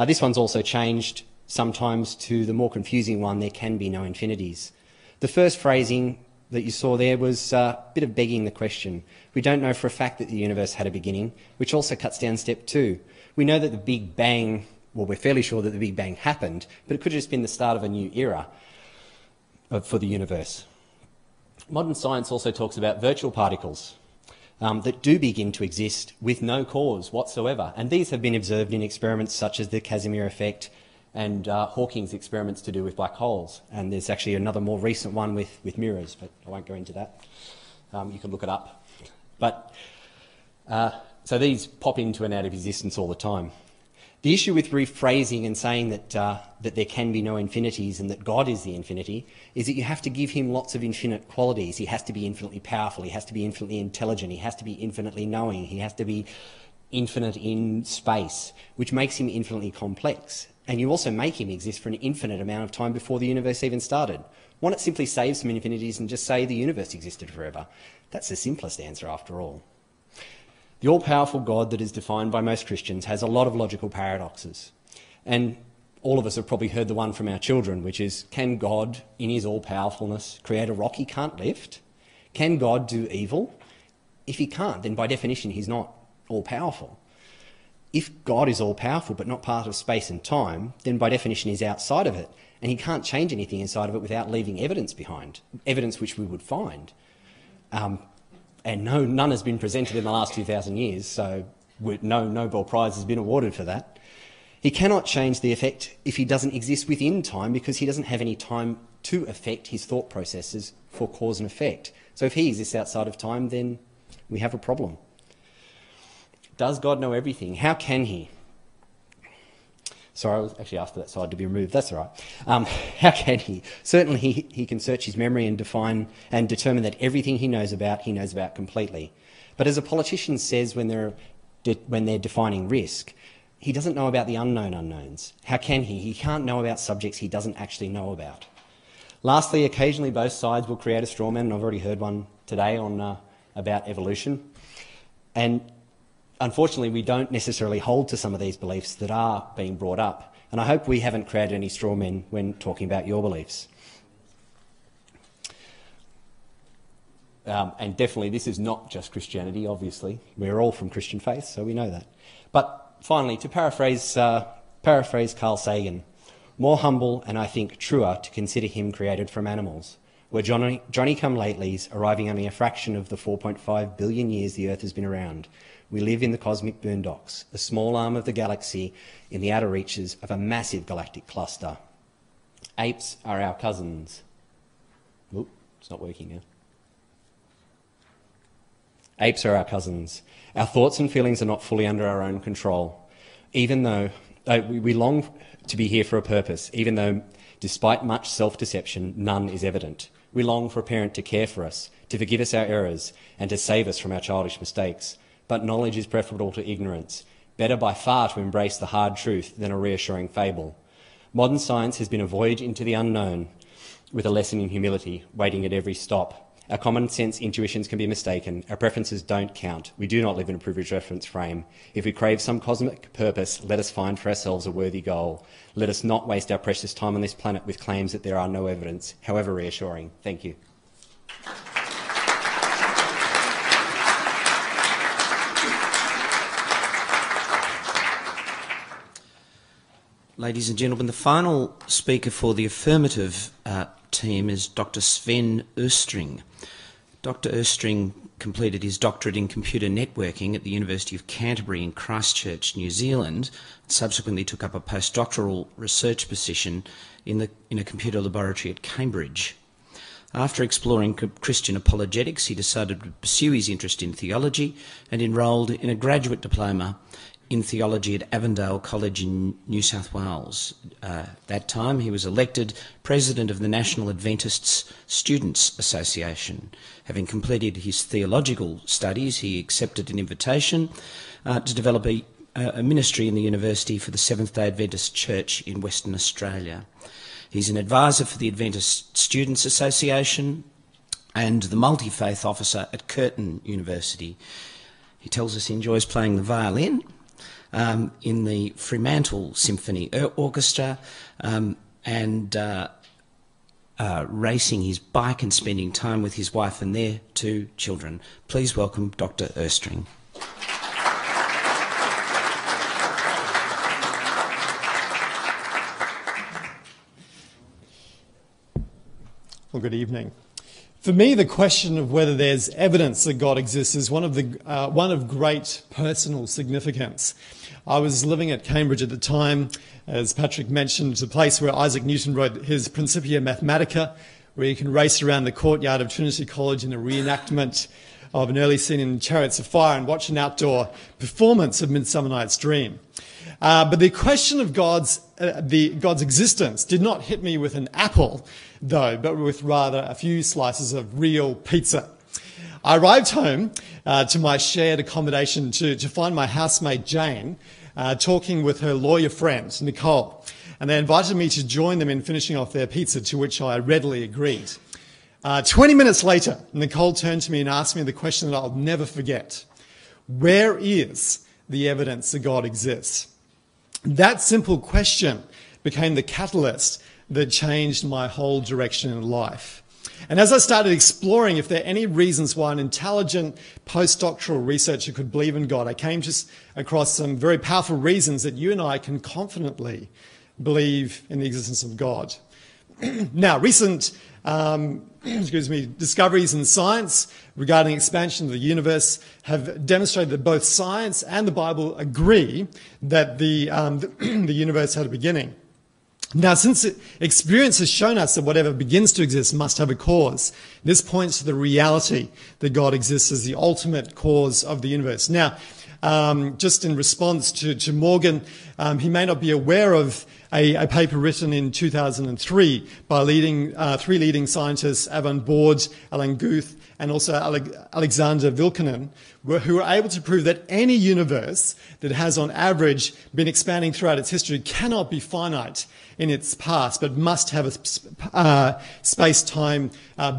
This one's also changed sometimes to the more confusing one, there can be no infinities. The first phrasing that you saw there was a bit of begging the question. We don't know for a fact that the universe had a beginning, which also cuts down step 2. We know that the Big Bang, well, we're fairly sure that the Big Bang happened, but it could have just been the start of a new era for the universe. Modern science also talks about virtual particles that do begin to exist with no cause whatsoever, and these have been observed in experiments such as the Casimir effect and Hawking's experiments to do with black holes. And there's actually another more recent one with mirrors, but I won't go into that. You can look it up. But so these pop into and out of existence all the time. The issue with rephrasing and saying that there can be no infinities and that God is the infinity is that you have to give him lots of infinite qualities. He has to be infinitely powerful. He has to be infinitely intelligent. He has to be infinitely knowing. He has to be infinite in space, which makes him infinitely complex. And you also make him exist for an infinite amount of time before the universe even started. Why not simply save some infinities and just say the universe existed forever? That's the simplest answer after all. The all-powerful God that is defined by most Christians has a lot of logical paradoxes. And all of us have probably heard the one from our children, which is, can God, in his all-powerfulness, create a rock he can't lift? Can God do evil? If he can't, then by definition he's not all-powerful. If God is all-powerful but not part of space and time, then by definition he's outside of it, and he can't change anything inside of it without leaving evidence behind, evidence which we would find. And none has been presented in the last 2,000 years, so no Nobel Prize has been awarded for that. He cannot change the effect if he doesn't exist within time because he doesn't have any time to affect his thought processes for cause and effect. So if he exists outside of time, then we have a problem. Does God know everything? How can he? Sorry, I was actually asked for that slide to be removed. That's all right. How can he? Certainly he can search his memory and define and determine that everything he knows about completely. But as a politician says when they're defining risk, he doesn't know about the unknown unknowns. How can he? He can't know about subjects he doesn't actually know about. Lastly, occasionally both sides will create a straw man, and I've already heard one today on about evolution. And unfortunately, we don't necessarily hold to some of these beliefs that are being brought up, and I hope we haven't created any straw men when talking about your beliefs. And definitely this is not just Christianity, obviously. We're all from Christian faith, so we know that. But finally, to paraphrase Carl Sagan, more humble and I think truer to consider him created from animals. We're Johnny-come-latelys arriving only a fraction of the 4.5 billion years the Earth has been around. We live in the cosmic boondocks, a small arm of the galaxy in the outer reaches of a massive galactic cluster. Apes are our cousins. Oop, it's not working now. Apes are our cousins. Our thoughts and feelings are not fully under our own control. Even though we long to be here for a purpose, even though, despite much self-deception, none is evident. We long for a parent to care for us, to forgive us our errors, and to save us from our childish mistakes. But knowledge is preferable to ignorance. Better by far to embrace the hard truth than a reassuring fable. Modern science has been a voyage into the unknown, with a lesson in humility, waiting at every stop. Our common sense intuitions can be mistaken. Our preferences don't count. We do not live in a privileged reference frame. If we crave some cosmic purpose, let us find for ourselves a worthy goal. Let us not waste our precious time on this planet with claims that there are no evidence, however reassuring. Thank you. Ladies and gentlemen, the final speaker for the affirmative team is Dr. Sven Östring. Dr. Östring completed his doctorate in computer networking at the University of Canterbury in Christchurch, New Zealand, and subsequently took up a postdoctoral research position in a computer laboratory at Cambridge. After exploring Christian apologetics, he decided to pursue his interest in theology and enrolled in a graduate diploma in theology at Avondale College in New South Wales. That time he was elected President of the National Adventists Students Association. Having completed his theological studies, he accepted an invitation to develop a ministry in the university for the Seventh-day Adventist Church in Western Australia. He's an advisor for the Adventist Students Association and the multi-faith officer at Curtin University. He tells us he enjoys playing the violin in the Fremantle Symphony Orchestra and racing his bike and spending time with his wife and their 2 children. Please welcome Dr. Östring. Well, good evening. For me, the question of whether there's evidence that God exists is one of great personal significance. I was living at Cambridge at the time, as Patrick mentioned, the place where Isaac Newton wrote his Principia Mathematica, where you can race around the courtyard of Trinity College in a reenactment of an early scene in Chariots of Fire and watch an outdoor performance of Midsummer Night's Dream. But the question of God's existence did not hit me with an apple, though, but with rather a few slices of real pizza. I arrived home to my shared accommodation to find my housemate Jane talking with her lawyer friend, Nicole, and they invited me to join them in finishing off their pizza, to which I readily agreed. 20 minutes later, Nicole turned to me and asked me the question that I'll never forget. Where is the evidence that God exists? That simple question became the catalyst that changed my whole direction in life. And as I started exploring if there are any reasons why an intelligent postdoctoral researcher could believe in God, I came across some very powerful reasons that you and I can confidently believe in the existence of God. Now, recent discoveries in science regarding expansion of the universe have demonstrated that both science and the Bible agree that the universe had a beginning. Now, since experience has shown us that whatever begins to exist must have a cause, this points to the reality that God exists as the ultimate cause of the universe. Now, just in response to Morgan, he may not be aware of a paper written in 2003 by three leading scientists, Avon Board, Alan Guth, and also Alexander Vilkunen, who were able to prove that any universe that has on average been expanding throughout its history cannot be finite in its past, but must have a space-time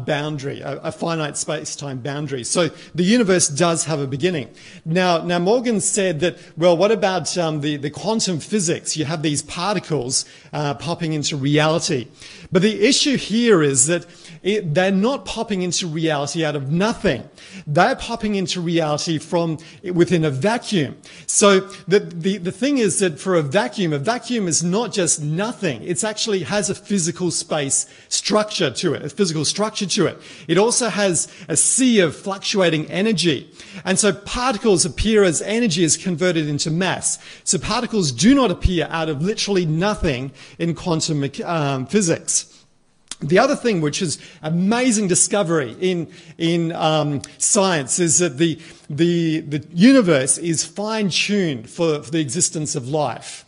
boundary, a finite space-time boundary. So the universe does have a beginning. Now Morgan said that, well, what about the quantum physics? You have these particles popping into reality. But the issue here is that they're not popping into reality out of nothing. They're popping into reality from within a vacuum. So the thing is that for a vacuum is not just nothing. It actually has a physical space structure to it, a physical structure to it. It also has a sea of fluctuating energy. And so particles appear as energy is converted into mass. So particles do not appear out of literally nothing in quantum physics. The other thing, which is amazing discovery in science, is that the universe is fine-tuned for the existence of life.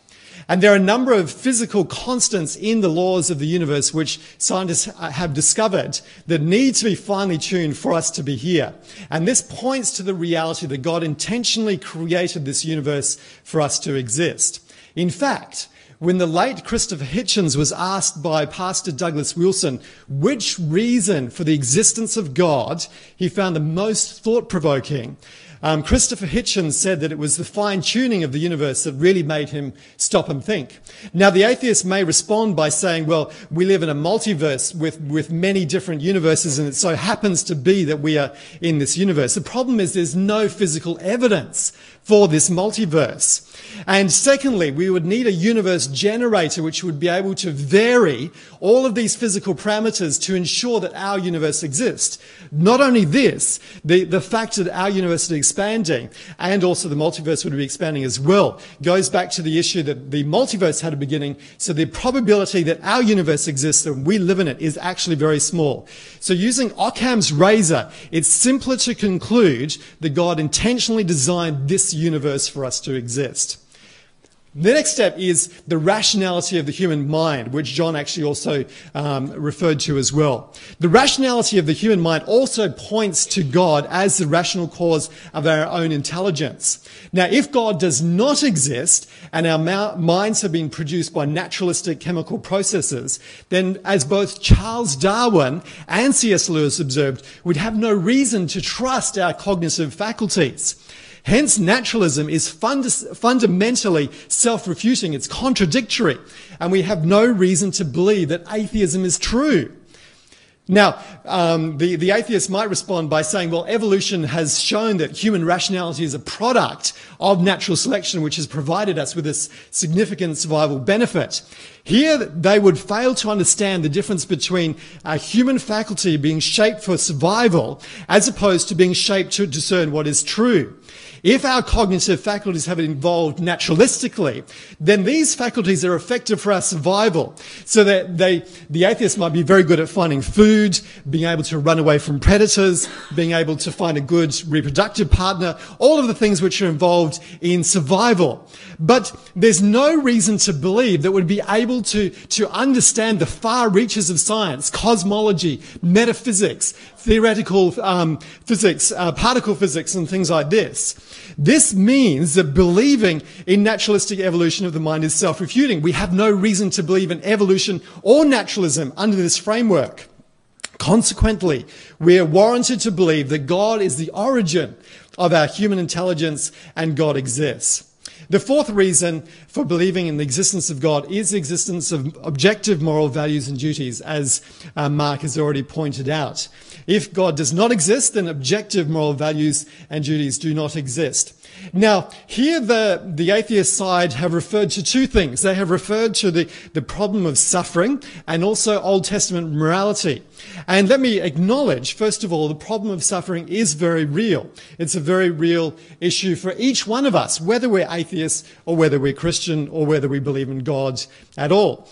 And there are a number of physical constants in the laws of the universe which scientists have discovered that need to be finely tuned for us to be here. And this points to the reality that God intentionally created this universe for us to exist. In fact, when the late Christopher Hitchens was asked by Pastor Douglas Wilson which reason for the existence of God he found the most thought-provoking, Christopher Hitchens said that it was the fine-tuning of the universe that really made him stop and think. Now, the atheist may respond by saying, well, we live in a multiverse with many different universes, and it so happens to be that we are in this universe. The problem is there's no physical evidence for this multiverse. And secondly, we would need a universe generator which would be able to vary all of these physical parameters to ensure that our universe exists. Not only this, the fact that our universe is expanding and also the multiverse would be expanding as well goes back to the issue that the multiverse had a beginning, so the probability that our universe exists and we live in it is actually very small. So using Occam's razor, it's simpler to conclude that God intentionally designed this universe for us to exist. The next step is the rationality of the human mind, which John actually also referred to as well. The rationality of the human mind also points to God as the rational cause of our own intelligence. Now, if God does not exist and our minds have been produced by naturalistic chemical processes, then as both Charles Darwin and C.S. Lewis observed, we'd have no reason to trust our cognitive faculties. Hence, naturalism is fundamentally self-refuting. It's contradictory. And we have no reason to believe that atheism is true. Now, the atheist might respond by saying, well, evolution has shown that human rationality is a product of natural selection, which has provided us with this significant survival benefit. Here, they would fail to understand the difference between a human faculty being shaped for survival as opposed to being shaped to discern what is true. If our cognitive faculties have evolved naturalistically, then these faculties are effective for our survival. So that the atheist might be very good at finding food, being able to run away from predators, being able to find a good reproductive partner, all of the things which are involved in survival. But there's no reason to believe that we'd be able to understand the far reaches of science, cosmology, metaphysics, theoretical physics, particle physics, and things like this. This means that believing in naturalistic evolution of the mind is self-refuting. We have no reason to believe in evolution or naturalism under this framework. Consequently, we are warranted to believe that God is the origin of our human intelligence and God exists. The fourth reason for believing in the existence of God is the existence of objective moral values and duties, as Mark has already pointed out. If God does not exist, then objective moral values and duties do not exist. Now, here the atheist side have referred to two things. They have referred to the problem of suffering and also Old Testament morality. And let me acknowledge, first of all, the problem of suffering is very real. It's a very real issue for each one of us, whether we're atheists or whether we're Christian or whether we believe in God at all.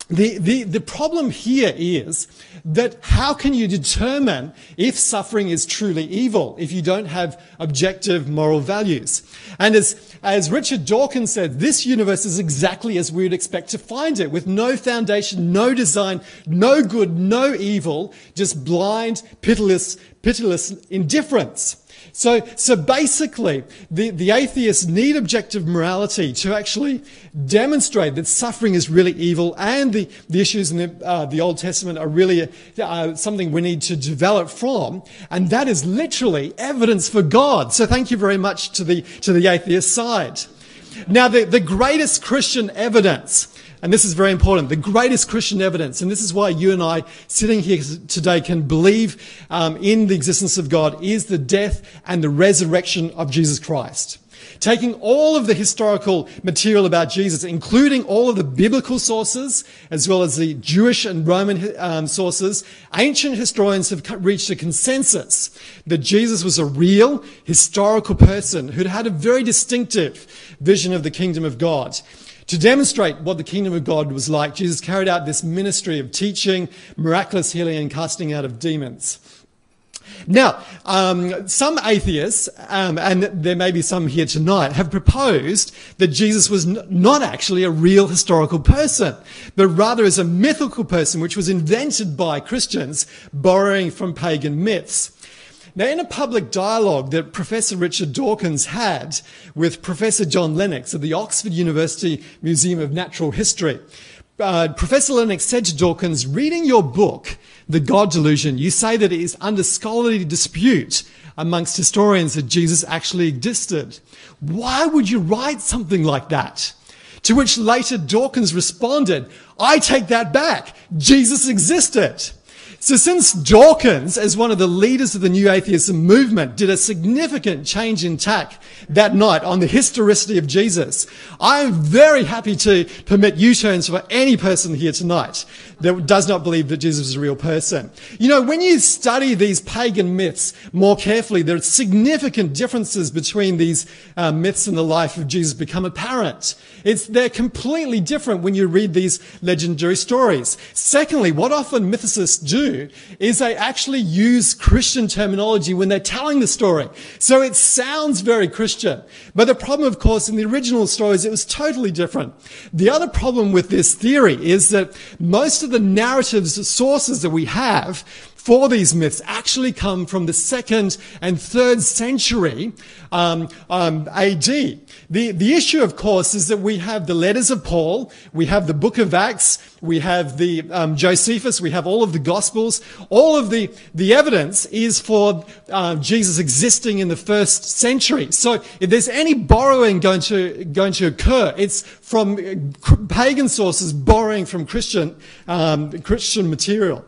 The problem here is that how can you determine if suffering is truly evil if you don't have objective moral values? And as Richard Dawkins said, this universe is exactly as we would expect to find it, with no foundation, no design, no good, no evil, just blind, pitiless indifference. So basically, the atheists need objective morality to actually demonstrate that suffering is really evil, and the issues in the Old Testament are really something we need to develop from, and that is literally evidence for God. So thank you very much to the atheist side. Now, the greatest Christian evidence, and this is very important, the greatest Christian evidence, and this is why you and I sitting here today can believe in the existence of God, is the death and the resurrection of Jesus Christ. Taking all of the historical material about Jesus, including all of the biblical sources, as well as the Jewish and Roman sources, ancient historians have reached a consensus that Jesus was a real historical person who'd had a very distinctive vision of the kingdom of God. To demonstrate what the kingdom of God was like, Jesus carried out this ministry of teaching, miraculous healing, and casting out of demons. Now, some atheists, and there may be some here tonight, have proposed that Jesus was not actually a real historical person, but rather is a mythical person which was invented by Christians, borrowing from pagan myths. Now, in a public dialogue that Professor Richard Dawkins had with Professor John Lennox at the Oxford University Museum of Natural History, Professor Lennox said to Dawkins, "Reading your book, The God Delusion, you say that it is under scholarly dispute amongst historians that Jesus actually existed. Why would you write something like that?" To which later Dawkins responded, "I take that back. Jesus existed." So since Dawkins, as one of the leaders of the New Atheism movement, did a significant change in tack that night on the historicity of Jesus, I'm very happy to permit U-turns for any person here tonight that does not believe that Jesus is a real person. You know, when you study these pagan myths more carefully, there are significant differences between these myths and the life of Jesus become apparent. They're completely different when you read these legendary stories. Secondly, what often mythicists do is they actually use Christian terminology when they're telling the story. So it sounds very Christian. But the problem, of course, in the original stories, it was totally different. The other problem with this theory is that most of the narratives, sources that we have for these myths actually come from the 2nd and 3rd century AD. The issue, of course, is that we have the letters of Paul, we have the book of Acts, we have the Josephus, we have all of the Gospels. All of the evidence is for Jesus existing in the 1st century. So if there's any borrowing going to occur, it's from pagan sources borrowing from Christian material.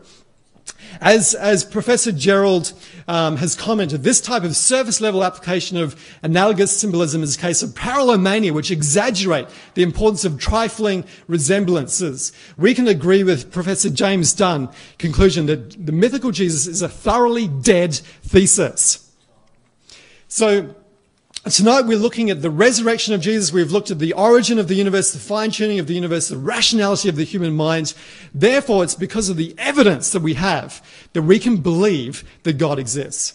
As Professor Gerald has commented, this type of surface-level application of analogous symbolism is a case of parallelomania, which exaggerate the importance of trifling resemblances. We can agree with Professor James Dunn's conclusion that the mythical Jesus is a thoroughly dead thesis. So tonight we're looking at the resurrection of Jesus. We've looked at the origin of the universe, the fine-tuning of the universe, the rationality of the human mind. Therefore, it's because of the evidence that we have that we can believe that God exists.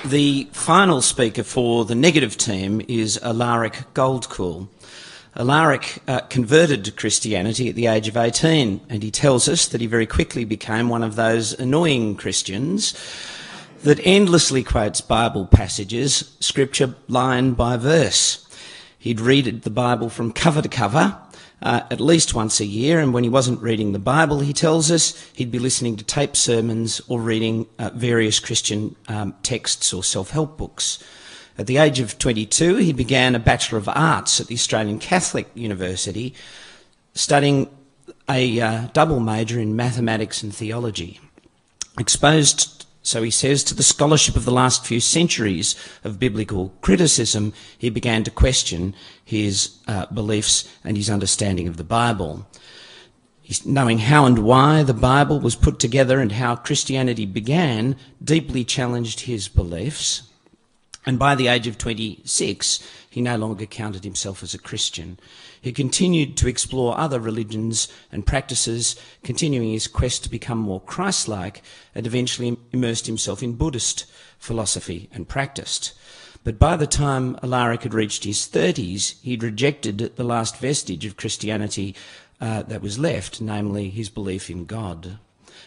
The final speaker for the negative team is Alaric Goldcool. Alaric converted to Christianity at the age of 18, and he tells us that he very quickly became one of those annoying Christians that endlessly quotes Bible passages, scripture line by verse. He'd read the Bible from cover to cover at least once a year, and when he wasn't reading the Bible, he tells us, he'd be listening to tape sermons or reading various Christian texts or self-help books. At the age of 22, he began a Bachelor of Arts at the Australian Catholic University, studying a double major in mathematics and theology. Exposed, so he says, to the scholarship of the last few centuries of biblical criticism, he began to question his beliefs and his understanding of the Bible. Knowing how and why the Bible was put together and how Christianity began deeply challenged his beliefs. And by the age of 26, he no longer counted himself as a Christian. He continued to explore other religions and practices, continuing his quest to become more Christ-like, and eventually immersed himself in Buddhist philosophy and practice. But by the time Alaric had reached his 30s, he'd rejected the last vestige of Christianity that was left, namely his belief in God.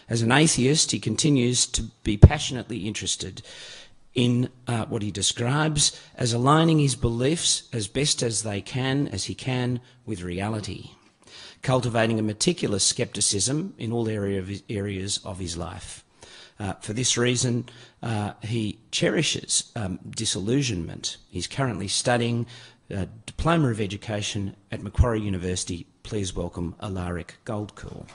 As an atheist, he continues to be passionately interested in what he describes as aligning his beliefs as best as he can, with reality, cultivating a meticulous scepticism in all areas of his life. For this reason, he cherishes disillusionment. He's currently studying a Diploma of Education at Macquarie University. Please welcome Alaric Goldcool.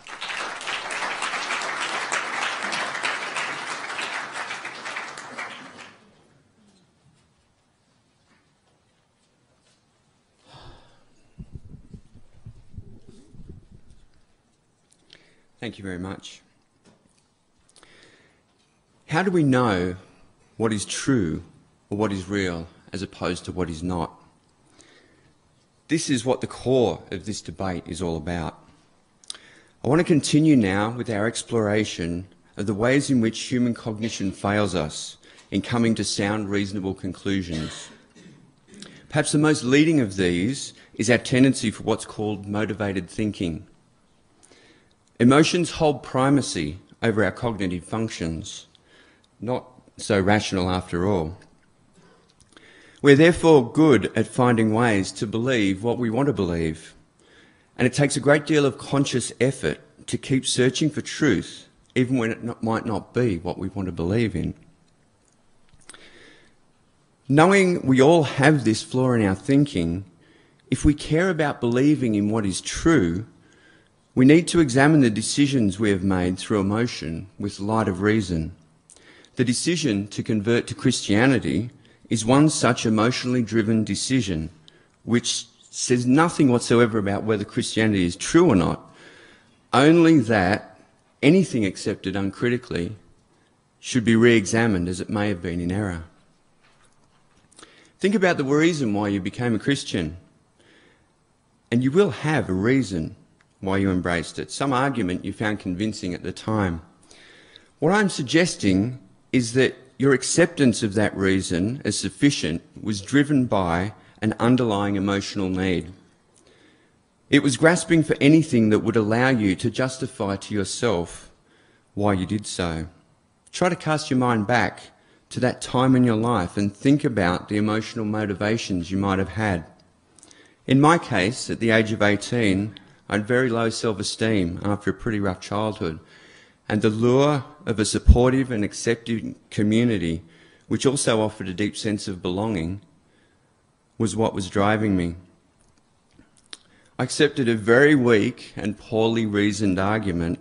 Thank you very much. How do we know what is true or what is real as opposed to what is not? This is what the core of this debate is all about. I want to continue now with our exploration of the ways in which human cognition fails us in coming to sound, reasonable conclusions. Perhaps the most leading of these is our tendency for what's called motivated thinking. Emotions hold primacy over our cognitive functions. Not so rational after all. We're therefore good at finding ways to believe what we want to believe, and it takes a great deal of conscious effort to keep searching for truth, even when it might not be what we want to believe in. Knowing we all have this flaw in our thinking, if we care about believing in what is true, we need to examine the decisions we have made through emotion with the light of reason. The decision to convert to Christianity is one such emotionally driven decision, which says nothing whatsoever about whether Christianity is true or not, only that anything accepted uncritically should be re-examined as it may have been in error. Think about the reason why you became a Christian, and you will have a reason why you embraced it, some argument you found convincing at the time. What I'm suggesting is that your acceptance of that reason as sufficient was driven by an underlying emotional need. It was grasping for anything that would allow you to justify to yourself why you did so. Try to cast your mind back to that time in your life and think about the emotional motivations you might have had. In my case, at the age of 18, I had very low self-esteem after a pretty rough childhood, and the lure of a supportive and accepting community, which also offered a deep sense of belonging, was what was driving me. I accepted a very weak and poorly reasoned argument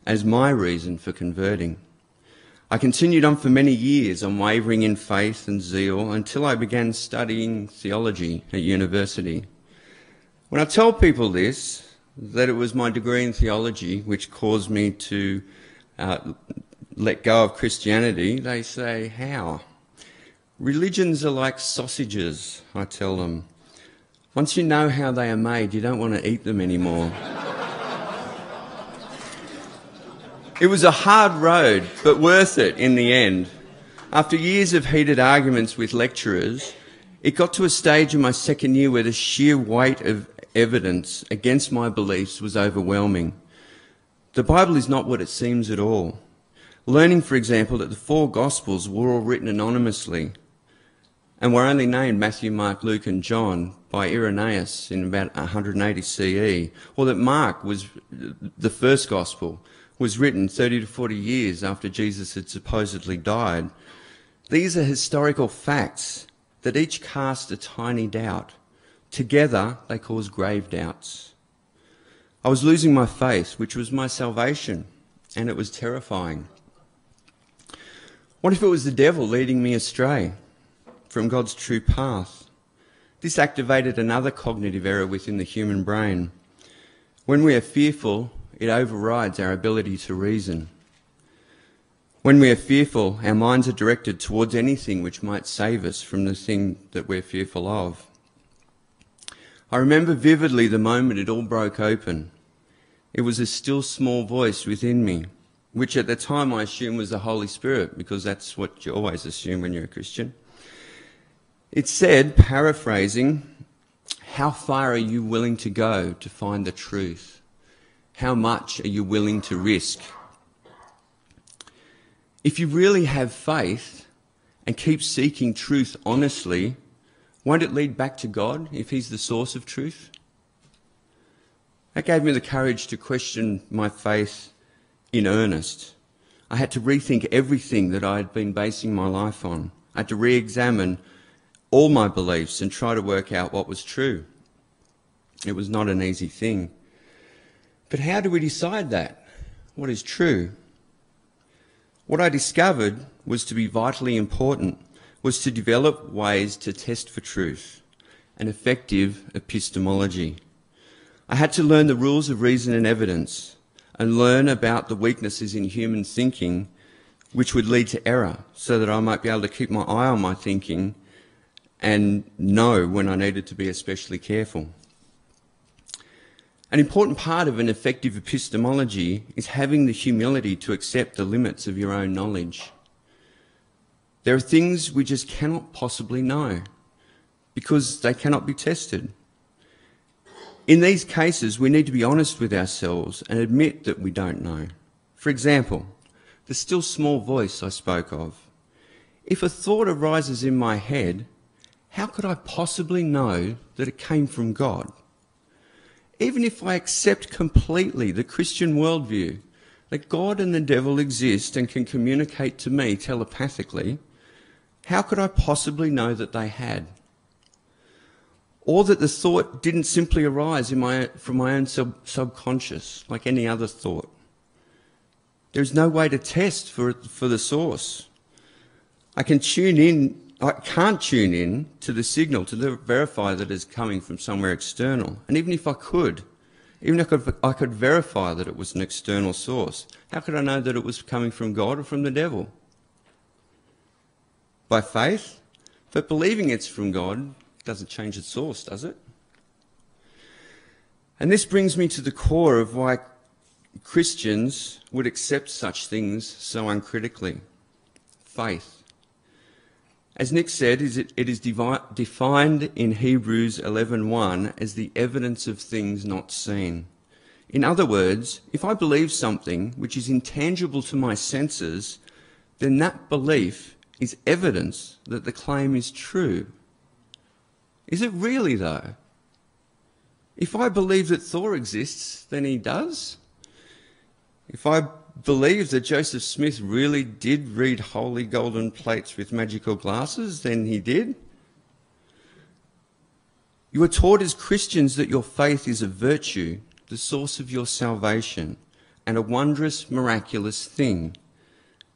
as my reason for converting. I continued on for many years, unwavering in faith and zeal, until I began studying theology at university. When I tell people this, that it was my degree in theology which caused me to let go of Christianity, they say, how? Religions are like sausages, I tell them. Once you know how they are made, you don't want to eat them anymore. It was a hard road, but worth it in the end. After years of heated arguments with lecturers, it got to a stage in my second year where the sheer weight of evidence against my beliefs was overwhelming. The Bible is not what it seems at all. Learning, for example, that the four Gospels were all written anonymously and were only named Matthew, Mark, Luke and John by Irenaeus in about 180 CE, or that Mark was the first Gospel, was written 30 to 40 years after Jesus had supposedly died. These are historical facts that each cast a tiny doubt. Together, they cause grave doubts. I was losing my faith, which was my salvation, and it was terrifying. What if it was the devil leading me astray from God's true path? This activated another cognitive error within the human brain. When we are fearful, it overrides our ability to reason. When we are fearful, our minds are directed towards anything which might save us from the thing that we're fearful of. I remember vividly the moment it all broke open. It was a still small voice within me, which at the time I assumed was the Holy Spirit, because that's what you always assume when you're a Christian. It said, paraphrasing, how far are you willing to go to find the truth? How much are you willing to risk? If you really have faith and keep seeking truth honestly, won't it lead back to God if he's the source of truth? That gave me the courage to question my faith in earnest. I had to rethink everything that I had been basing my life on. I had to re-examine all my beliefs and try to work out what was true. It was not an easy thing. But how do we decide that? What is true? What I discovered was to be vitally important, was to develop ways to test for truth, an effective epistemology. I had to learn the rules of reason and evidence and learn about the weaknesses in human thinking which would lead to error so that I might be able to keep my eye on my thinking and know when I needed to be especially careful. An important part of an effective epistemology is having the humility to accept the limits of your own knowledge. There are things we just cannot possibly know because they cannot be tested. In these cases, we need to be honest with ourselves and admit that we don't know. For example, the still small voice I spoke of. If a thought arises in my head, how could I possibly know that it came from God? Even if I accept completely the Christian worldview, that God and the devil exist and can communicate to me telepathically, how could I possibly know that they had? Or that the thought didn't simply arise from my own subconscious, like any other thought. There's no way to test for the source. I can't tune in to the signal to verify that it's coming from somewhere external. And even if I could, I could verify that it was an external source, how could I know that it was coming from God or from the devil? By faith? But believing it's from God doesn't change its source, does it? And this brings me to the core of why Christians would accept such things so uncritically. Faith. As Nick said, it is defined in Hebrews 11:1 as the evidence of things not seen. In other words, if I believe something which is intangible to my senses, then that belief is evidence that the claim is true. Is it really, though? If I believe that Thor exists, then he does? If I believe that Joseph Smith really did read holy golden plates with magical glasses, then he did? You are taught as Christians that your faith is a virtue, the source of your salvation, and a wondrous, miraculous thing.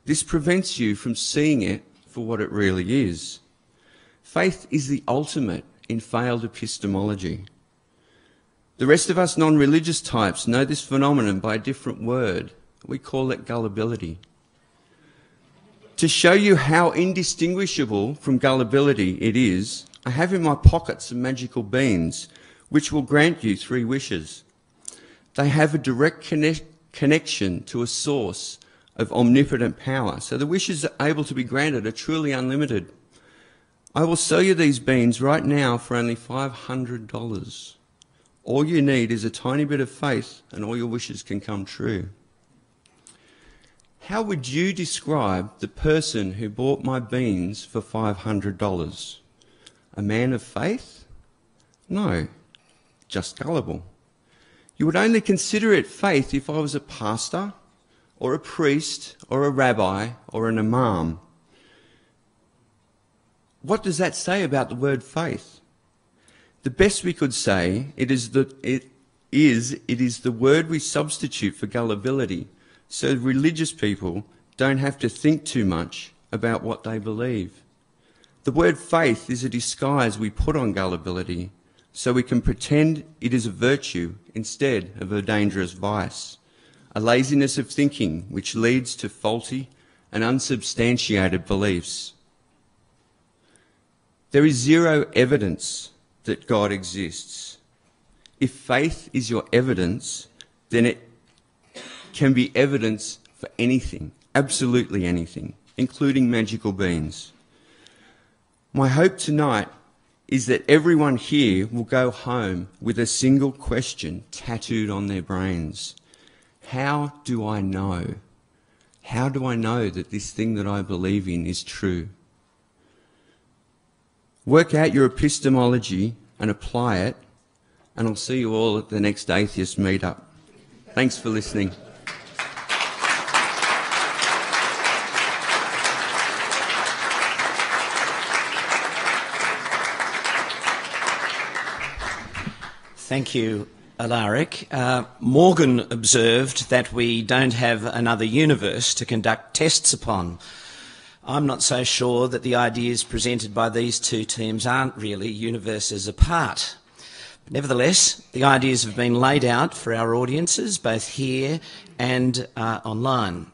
This prevents you from seeing it for what it really is. Faith is the ultimate in failed epistemology. The rest of us non-religious types know this phenomenon by a different word. We call it gullibility. To show you how indistinguishable from gullibility it is, I have in my pocket some magical beans, which will grant you 3 wishes. They have a direct connection to a source of omnipotent power, so the wishes able to be granted are truly unlimited. I will sell you these beans right now for only $500. All you need is a tiny bit of faith and all your wishes can come true. How would you describe the person who bought my beans for $500? A man of faith? No, just gullible. You would only consider it faith if I was a pastor or a priest or a rabbi or an imam. What does that say about the word faith? The best we could say, it is the word we substitute for gullibility, so religious people don't have to think too much about what they believe. The word faith is a disguise we put on gullibility, so we can pretend it is a virtue instead of a dangerous vice, a laziness of thinking which leads to faulty and unsubstantiated beliefs. There is zero evidence that God exists. If faith is your evidence, then it can be evidence for anything, absolutely anything, including magical beans. My hope tonight is that everyone here will go home with a single question tattooed on their brains. How do I know? How do I know that this thing that I believe in is true? Work out your epistemology and apply it, and I'll see you all at the next Atheist meetup. Thanks for listening. Thank you, Alaric. Morgan observed that we don't have another universe to conduct tests upon. I'm not so sure that the ideas presented by these two teams aren't really universes apart. Nevertheless, the ideas have been laid out for our audiences, both here and online.